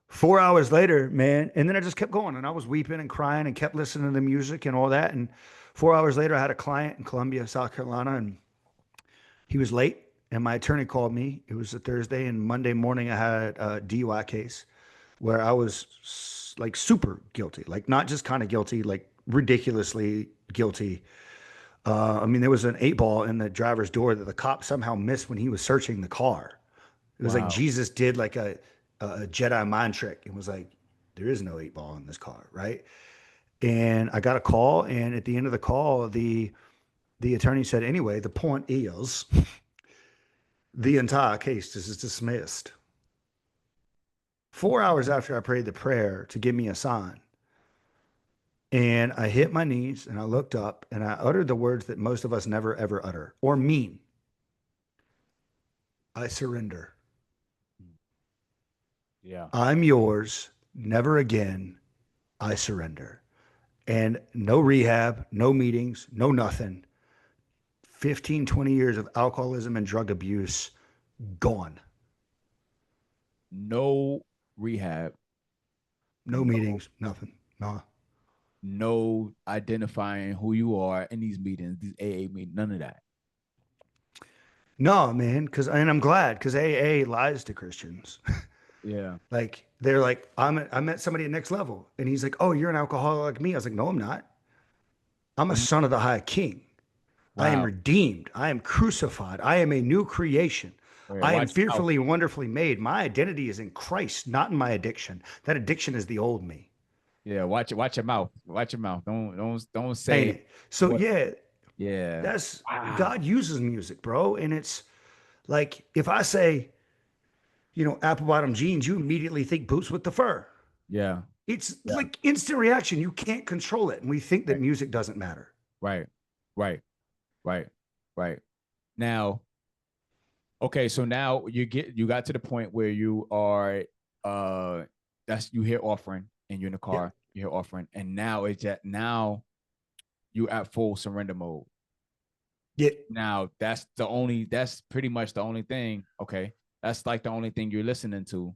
4 hours later, man, and then I just kept going, and I was weeping and crying and kept listening to the music and all that. And 4 hours later, I had a client in Columbia, South Carolina, and he was late. And my attorney called me. It was a Thursday, and Monday morning I had a DUI case. where I was like super guilty, like not just kind of guilty, like ridiculously guilty. I mean, there was an 8 ball in the driver's door that the cop somehow missed when he was searching the car. It was like Wow. Jesus did like a Jedi mind trick and was like, there is no 8 ball in this car, right? And I got a call, and at the end of the call, the attorney said, anyway, the point is the entire case is dismissed. 4 hours after I prayed the prayer to give me a sign, and I hit my knees and I looked up and I uttered the words that most of us never ever utter or mean. I surrender. Yeah. I'm yours. Never again. I surrender. And no rehab, no meetings, no nothing. 15, 20 years of alcoholism and drug abuse gone. No rehab, No no meetings, nothing. No. no identifying who you are in these meetings, these AA meetings, none of that. No, man, because and I'm glad because AA lies to Christians. Yeah. Like they're like, I met somebody at next level, and he's like, "Oh, you're an alcoholic like me." I was like, "No, I'm not. I'm a Mm, son of the High King. I am wow. redeemed. I am crucified. I am a new creation. Okay, I am watch your mouth. fearfully and wonderfully made. My identity is in Christ, not in my addiction. That addiction is the old me." Yeah, watch it. Watch your mouth. Watch your mouth. Don't Ain't say it? So what. yeah, Yeah. that's Wow. God uses music, bro. And it's like if I say, apple bottom jeans, you immediately think boots with the fur. Yeah. It's Yeah. like instant reaction. You can't control it. And we think that Right. music doesn't matter. Right. Right. Right. Right. Now, okay, so now you got to the point where you are uh that's you hear offering and you're in the Yeah. car, you hear offering, and now it's at now you at full surrender mode. Yeah. Now that's pretty much the only thing. Okay. That's like the only thing you're listening to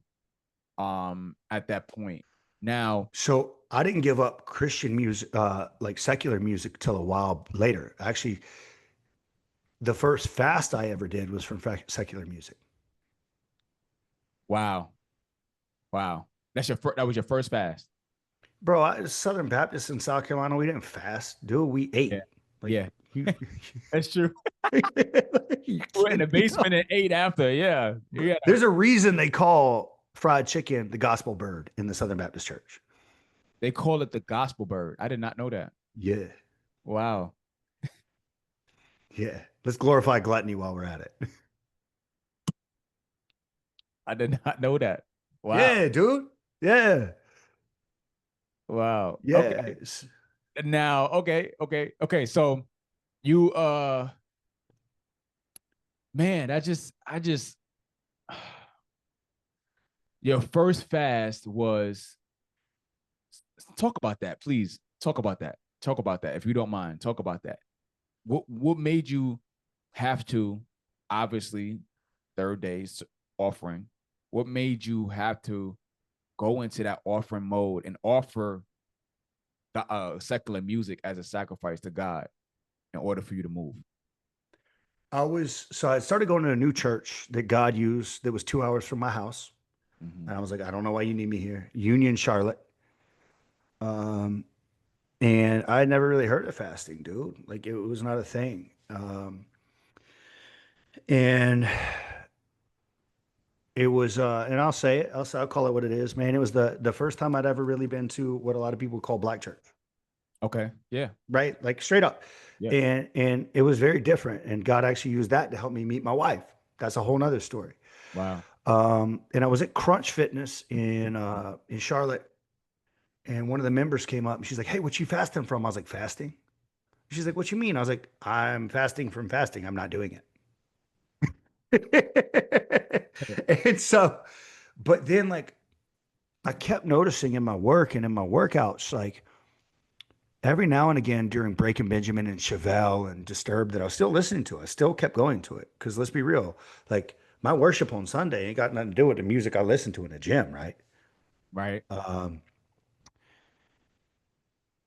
at that point. Now, So I didn't give up Christian music, like secular music, till a while later. Actually, the first fast I ever did was from secular music. wow. Wow. That was your first fast. Bro, Southern Baptist in South Carolina, we didn't fast, dude. We Yeah. ate. Like Yeah. you, That's true. you We're in the kidding me? basement and ate after. Yeah. Yeah. There's a reason they call fried chicken the gospel bird in the Southern Baptist Church. They call it the gospel bird. I did not know that. Yeah, Wow. yeah. Let's glorify gluttony while we're at it. I did not know that. Wow. Yeah, dude. Yeah, Wow. Okay. yes. Now, okay. So you man, I just your first fast was talk about that, please. Talk about that. Talk about that if you don't mind. Talk about that. What made you have to obviously third days offering? What made you have to go into that offering mode and offer the secular music as a sacrifice to God in order for you to move? So I started going to a new church that God used that was 2 hours from my house. Mm-hmm. And I was like, I don't know why you need me here. Union, Charlotte. Um, and I had never really heard of fasting, dude. Like it was not a thing. And it was, and I'll say it, I'll call it what it is, man. It was the first time I'd ever really been to what a lot of people call black church, Okay. Yeah. right? Like straight up. Yeah. And it was very different. And God actually used that to help me meet my wife. That's a whole nother story. Wow. And I was at Crunch Fitness in Charlotte, and one of the members came up and she's like, "Hey, what you fasting from?" I was like, "Fasting?" She's like, "What you mean?" I was like, "I'm fasting from fasting. I'm not doing it." And so, but then like I kept noticing in my work and in my workouts, like every now and again during Breaking Benjamin and Chevelle and Disturbed, that I was still listening to. I still kept going to it because let's be real, like my worship on Sunday ain't got nothing to do with the music I listen to in the gym, right? Right. Um,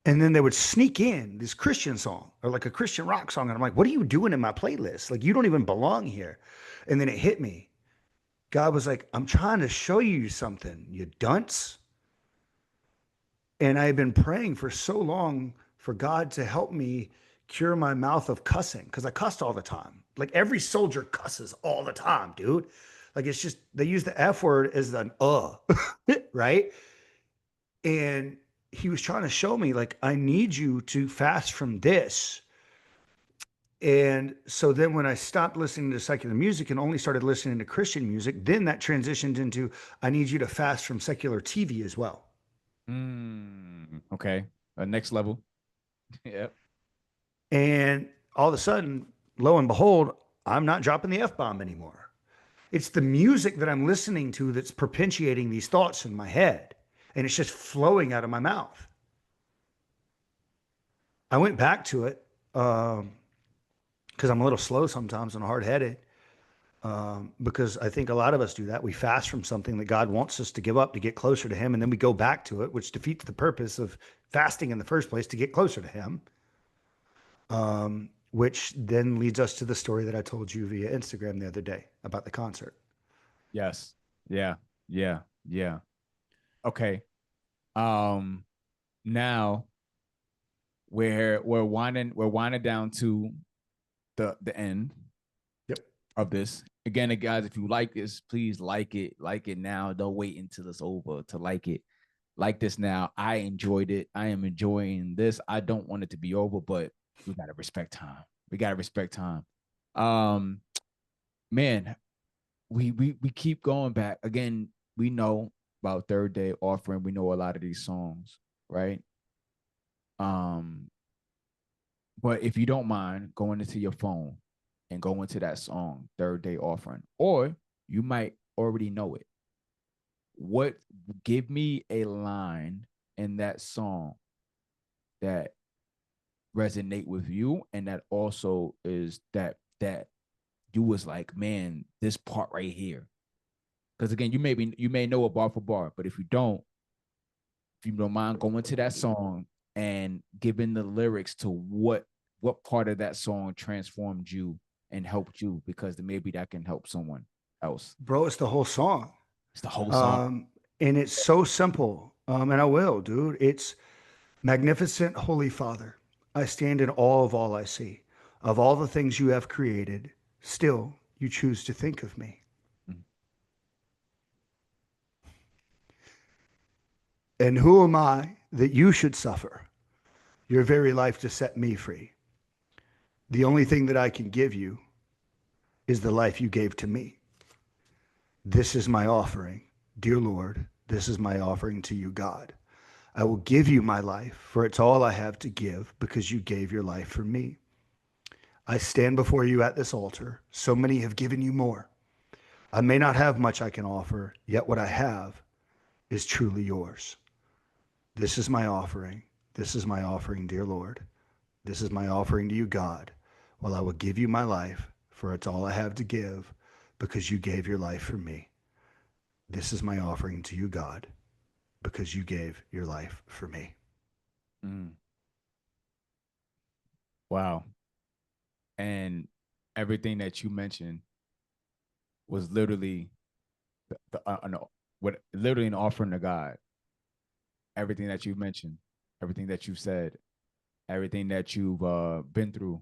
and then they would sneak in this Christian song or like a Christian rock song, and I'm like, "What are you doing in my playlist? Like you don't even belong here." And then it hit me. God was like, I'm trying to show you something, you dunce. And I had been praying for so long for God to help me cure my mouth of cussing because I cussed all the time. Like every soldier cusses all the time, dude. Like it's just, they use the F word as an right? And he was trying to show me, like, I need you to fast from this. And so then when I stopped listening to secular music and only started listening to Christian music, then that transitioned into, I need you to fast from secular TV as well. Okay. Next level. Yep. And all of a sudden, lo and behold, I'm not dropping the F bomb anymore. It's the music that I'm listening to that's perpetuating these thoughts in my head. And it's just flowing out of my mouth. I went back to it because I'm a little slow sometimes and hard headed. Because I think a lot of us do that. We fast from something that God wants us to give up to get closer to Him, and then we go back to it, which defeats the purpose of fasting in the first place to get closer to Him. Which then leads us to the story that I told you via Instagram the other day about the concert. Yes. Yeah. Yeah. Yeah. Okay. Um, Now we're winding down to the end Yep. of this. Again, guys, if you like this, please like it. Like it now. Don't wait until it's over to like it. Like this now. I enjoyed it. I am enjoying this. I don't want it to be over, but we gotta respect time. We gotta respect time. Um, Man, we keep going back. Again, we know about Third Day Offering. We know a lot of these songs, right? Um, but if you don't mind going into your phone and go into that song, Third Day Offering, or you might already know it. What Give me a line in that song that resonate with you and that also is that you was like, man, this part right here. Because again, you may know it bar for bar, but if you don't mind going to that song and giving the lyrics to what part of that song transformed you and helped you, because then maybe that can help someone else. Bro, it's the whole song. It's the whole song. Um, and it's so simple. And I will, dude. It's magnificent, Holy Father. I stand in awe of all I see. Of all the things you have created, still you choose to think of me. Mm. And who am I that you should suffer your very life to set me free? The only thing that I can give you is the life you gave to me. This is my offering, dear Lord. This is my offering to you, God. I will give you my life, for it's all I have to give because you gave your life for me. I stand before you at this altar. So many have given you more. I may not have much I can offer, yet what I have is truly yours. This is my offering. This is my offering, dear Lord. This is my offering to you, God. Well, I will give you my life, for it's all I have to give because you gave your life for me. This is my offering to you, God, because you gave your life for me. Mm. Wow. And everything that you mentioned was literally no, what literally an offering to God. Everything that you mentioned, everything that you said, everything that you've been through,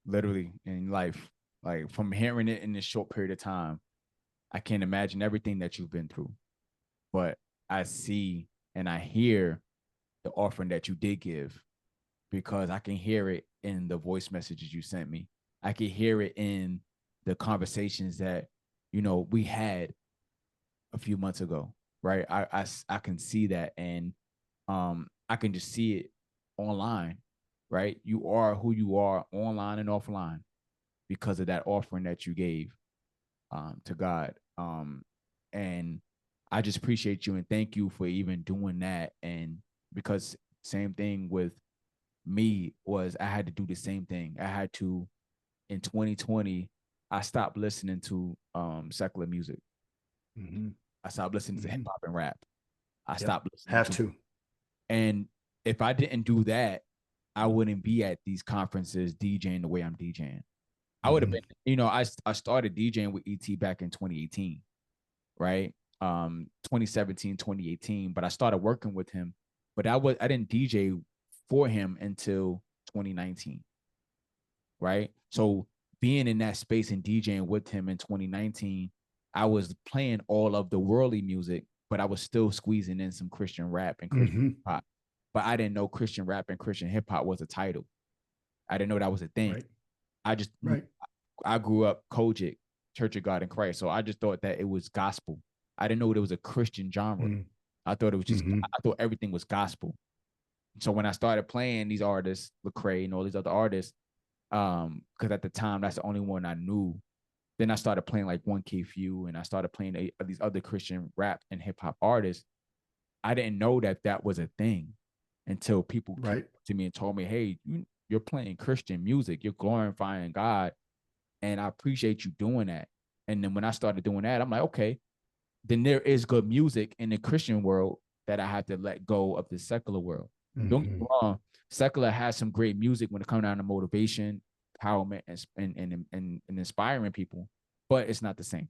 literally in life, like from hearing it in this short period of time, I can't imagine everything that you've been through. But I see and I hear the offering that you did give, because I can hear it in the voice messages you sent me. I can hear it in the conversations that we had a few months ago, right? I can see that, and I can just see it online, right? You are who you are online and offline because of that offering that you gave to God. And I just appreciate you and thank you for even doing that. And because same thing with me was I had to do the same thing. I had to in 2020, I stopped listening to secular music. Mm-hmm. I stopped listening to hip Mm-hmm. hop and rap. I Yep. stopped listening Have to, to. and if I didn't do that, I wouldn't be at these conferences DJing the way I'm DJing. I would have been, you know, I started DJing with ET back in 2018, right? 2017, 2018, but I started working with him, but I didn't DJ for him until 2019, right? So being in that space and DJing with him in 2019, I was playing all of the worldly music, but I was still squeezing in some Christian rap and Christian hip hop. But I didn't know Christian rap and Christian hip hop was a title. I didn't know that was a thing. Right. I just Right. I grew up Kojic, Church of God in Christ, so I just thought that it was gospel. I didn't know it was a Christian genre. I thought it was just I thought everything was gospel. So when I started playing these artists, Lecrae and all these other artists, because at the time that's the only one I knew. Then I started playing like 1K Few, and I started playing these other Christian rap and hip hop artists. I didn't know that that was a thing until people came Right. to me and told me, "Hey, you're playing Christian music. You're glorifying God, and I appreciate you doing that." And then when I started doing that, I'm like, okay, then there is good music in the Christian world that I have to let go of the secular world. Don't get me wrong, secular has some great music when it comes down to motivation, empowerment, and inspiring people, but it's not the same,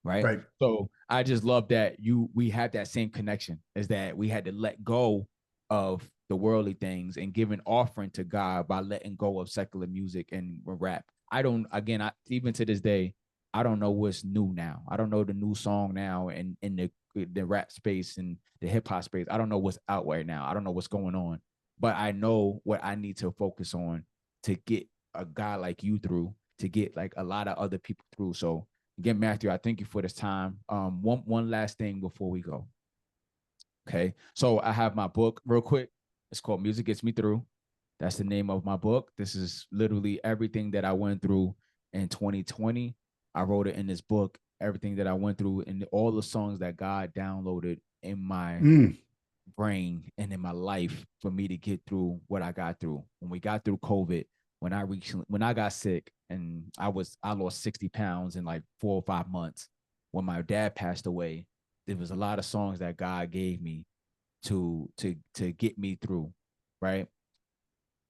right? Right. So I just love that we had that same connection, is that we had to let go of the worldly things and give an offering to God by letting go of secular music and rap. Even to this day, I don't know what's new now. I don't know the new song now in the rap space and the hip hop space. I don't know what's out right now. I don't know what's going on, but I know what I need to focus on to get a guy like you through, to get like a lot of other people through. So again, Matthew, I thank you for this time. One last thing before we go. Okay, so I have my book real quick. It's called Music Gets Me Through. That's the name of my book. This is literally everything that I went through in 2020. I wrote it in this book, everything that I went through and all the songs that God downloaded in my brain and in my life for me to get through what I got through. When we got through COVID, when I got sick and I lost 60 pounds in like 4 or 5 months. When my dad passed away, there was a lot of songs that God gave me to get me through, right?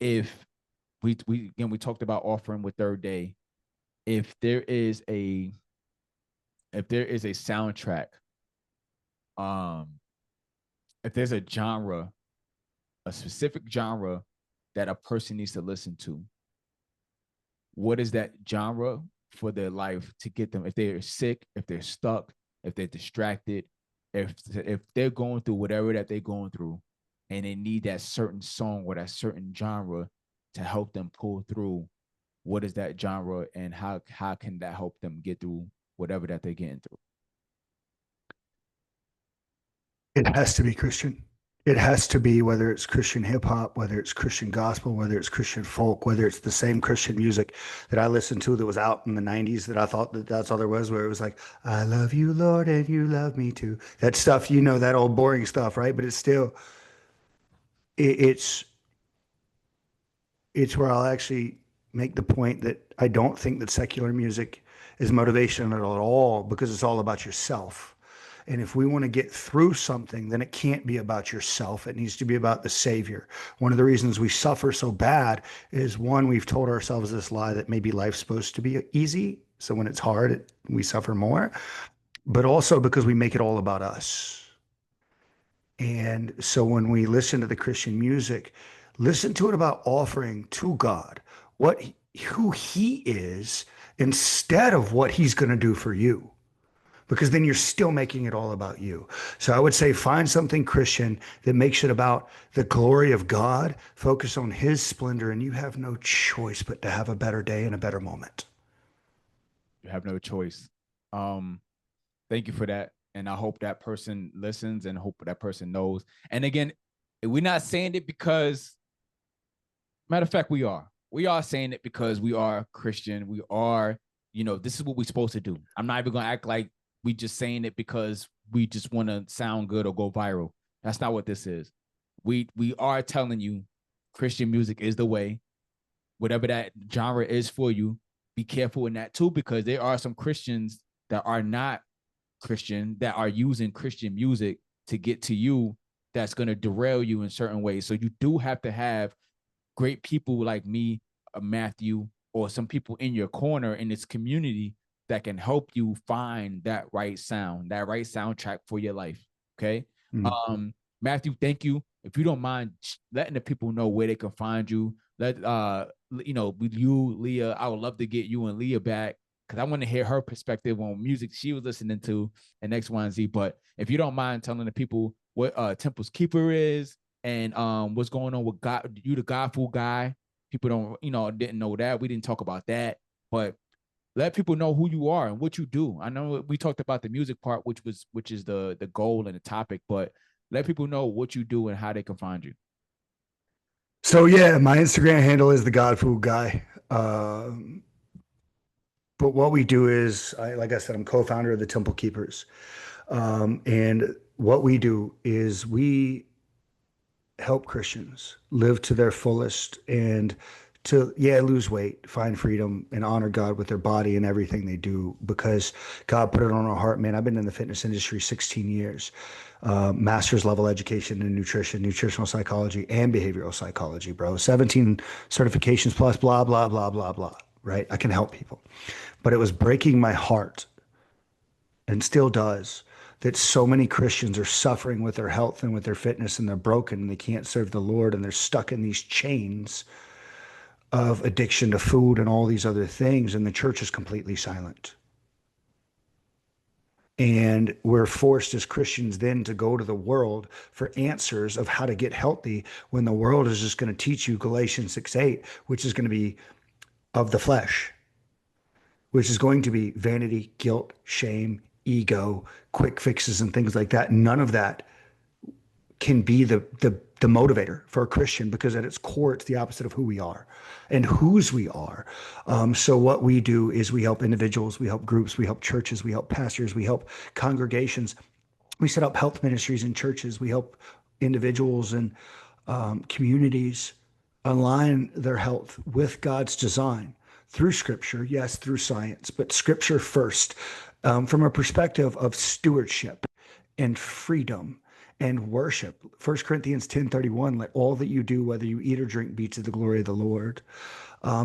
If we talked about offering with Third Day, if there is a soundtrack, um, if there's a genre, a specific genre that a person needs to listen to, what is that genre for their life to get them? If they're sick, if they're stuck, if they're distracted, if they're going through whatever that they're going through, and they need that certain song or that certain genre to help them pull through, what is that genre, and how can that help them get through whatever that they're getting through? It has to be Christian. It has to be, whether it's Christian hip hop, whether it's Christian gospel, whether it's Christian folk, whether it's the same Christian music that I listened to that was out in the 90s that I thought that that's all there was, where it was like, I love you, Lord, and you love me too. That stuff, you know, that old boring stuff, right? But it's still, it's where I'll actually make the point that I don't think that secular music is motivational at all, because it's all about yourself. And if we want to get through something, then it can't be about yourself. It needs to be about the Savior. One of the reasons we suffer so bad is, one, we've told ourselves this lie that maybe life's supposed to be easy. So when it's hard, we suffer more. But also because we make it all about us. And so when we listen to the Christian music, listen to it about offering to God who he is, instead of what he's going to do for you, because then you're still making it all about you. So I would say, find something Christian that makes it about the glory of God, focus on his splendor, and you have no choice but to have a better day and a better moment. You have no choice. Thank you for that. And I hope that person listens and hope that person knows. And again, we're not saying it because, matter of fact, we are. We are saying it because we are Christian. We are, this is what we're supposed to do. I'm not even going to act like we just saying it because we just want to sound good or go viral. That's not what this is. We are telling you Christian music is the way. Whatever that genre is for you, be careful in that too, because there are some Christians that are not Christian that are using Christian music to get to you, that's going to derail you in certain ways. So you do have to have great people like me, Matthew, or some people in your corner in this community that can help you find that right sound, that right soundtrack for your life. Okay. Matthew, thank you. If you don't mind letting the people know where they can find you, with you, Leah, I would love to get you and Leah back because I want to hear her perspective on music she was listening to and X, Y, and Z. But if you don't mind telling the people what Temple's Keeper is and what's going on with God, you the Godful guy. People didn't know that. We didn't talk about that, but let people know who you are and what you do. I know we talked about the music part, which is the goal and the topic, but let people know what you do and how they can find you. So yeah, my Instagram handle is the God Food Guy. But what we do is, like I said, I'm co-founder of the Temple Keepers, and what we do is we help Christians live to their fullest and to lose weight, find freedom, and honor God with their body and everything they do because God put it on our heart. Man, I've been in the fitness industry 16 years, master's level education in nutrition, nutritional psychology, and behavioral psychology, bro. 17 certifications plus, blah blah blah blah blah. Right? I can help people, but it was breaking my heart, and still does, that so many Christians are suffering with their health and with their fitness, and they're broken and they can't serve the Lord, and they're stuck in these chains of addiction to food and all these other things, and the church is completely silent. And we're forced as Christians then to go to the world for answers of how to get healthy when the world is just going to teach you Galatians 6:8, which is going to be of the flesh, which is going to be vanity, guilt, shame, ego, quick fixes, and things like that. None of that can be the motivator for a Christian, because at its core, it's the opposite of who we are and whose we are. So what we do is we help individuals, we help groups, we help churches, we help pastors, we help congregations. We set up health ministries in churches. We help individuals and communities align their health with God's design through scripture, yes, through science, but scripture first, from a perspective of stewardship and freedom and worship. 1 Corinthians 10:31, let all that you do, whether you eat or drink, be to the glory of the Lord.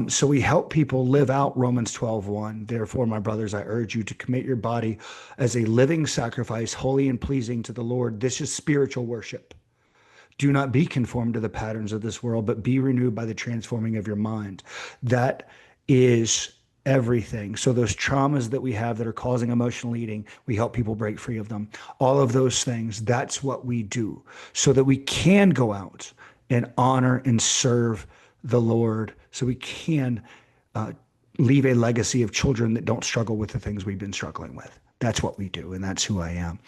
So we help people live out Romans 12:1. Therefore, my brothers, I urge you to commit your body as a living sacrifice, holy and pleasing to the Lord. This is spiritual worship. Do not be conformed to the patterns of this world, but be renewed by the transforming of your mind. That is everything. So those traumas that we have that are causing emotional eating, we help people break free of them. All of those things, that's what we do so that we can go out and honor and serve the Lord, so we can leave a legacy of children that don't struggle with the things we've been struggling with. That's what we do, and that's who I am.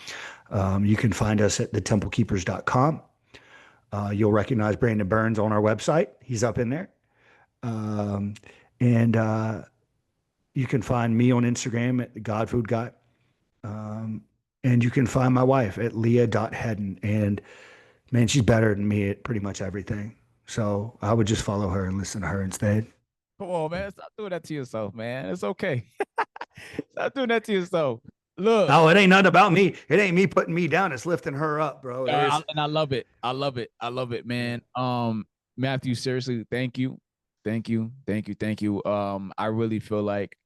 You can find us at thetemplekeepers.com. You'll recognize Brandon Burns on our website. He's up in there. And you can find me on Instagram at the Godfood Guy. And you can find my wife at leah.headden. And man, she's better than me at pretty much everything. So I would just follow her and listen to her instead. Come on, man. Stop doing that to yourself, man. It's okay. Stop doing that to yourself. Look. Oh, it ain't nothing about me. It ain't me putting me down. It's lifting her up, bro. And I love it. I love it. I love it, man. Matthew, seriously, thank you. Thank you. Thank you. Thank you. I really feel like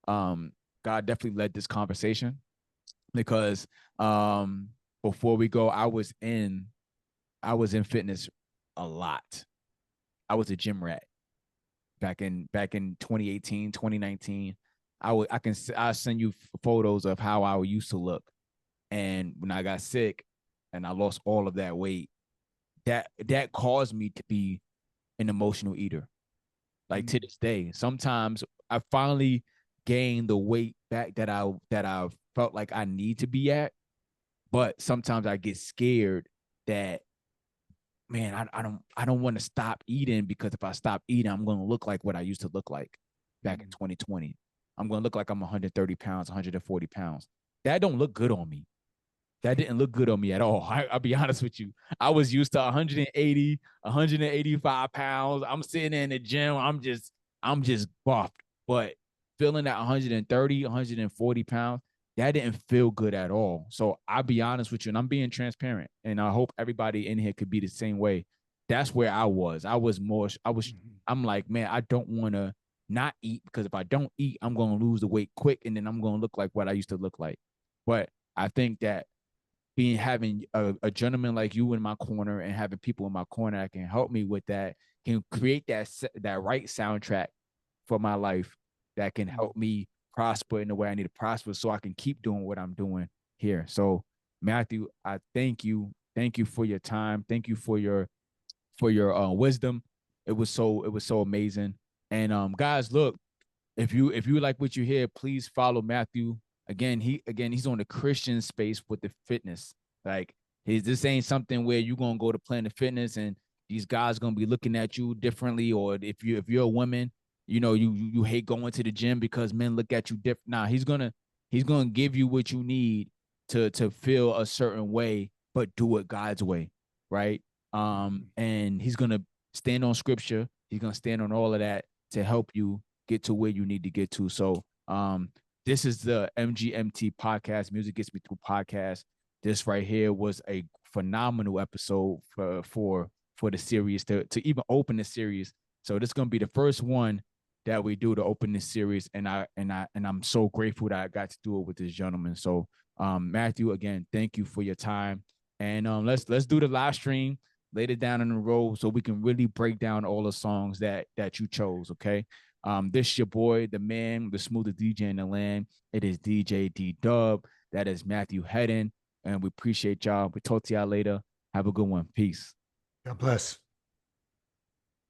God definitely led this conversation because before we go, I was in fitness a lot. I was a gym rat back in 2018, 2019. I'll send you photos of how I used to look. And when I got sick and I lost all of that weight, that caused me to be an emotional eater. Like to this day, sometimes I finally gained the weight back that I felt like I need to be at. But sometimes I get scared that, man, I don't want to stop eating, because if I stop eating, I'm going to look like what I used to look like back in 2020. I'm going to look like I'm 130 pounds, 140 pounds. That don't look good on me. That didn't look good on me at all. I'll be honest with you. I was used to 180, 185 pounds. I'm sitting in the gym. I'm just buffed. But feeling at 130, 140 pounds, that didn't feel good at all. So I'll be honest with you, and I'm being transparent. And I hope everybody in here could be the same way. That's where I was. I'm like, man, I don't want to not eat, because if I don't eat, I'm going to lose the weight quick, and then I'm going to look like what I used to look like. But I think that having a gentleman like you in my corner and having people in my corner that can help me with that can create that right soundtrack for my life that can help me prosper in the way I need to prosper, so I can keep doing what I'm doing here. So Matthew, I thank you for your time, thank you for your wisdom. It was so amazing. And guys, look, if you like what you hear, please follow Matthew. He's on the Christian space with the fitness. Like, this ain't something where you're gonna go to Planet Fitness and these guys gonna be looking at you differently. Or if you're a woman, you hate going to the gym because men look at you different. Nah, he's gonna give you what you need to feel a certain way, but do it God's way, right? And he's gonna stand on scripture. He's gonna stand on all of that to help you get to where you need to get to. So this is the MGMT podcast, Music Gets Me Through podcast. This right here was a phenomenal episode for the series to even open the series. So this is gonna be the first one that we do to open this series, and I'm so grateful that I got to do it with this gentleman. So Matthew, again, thank you for your time, and let's do the live stream later down in the road so we can really break down all the songs that you chose. Okay. This your boy, the man, the smoothest DJ in the land. It is DJ D Dub. That is Matthew Headden. And we appreciate y'all. We talk to y'all later. Have a good one. Peace. God bless.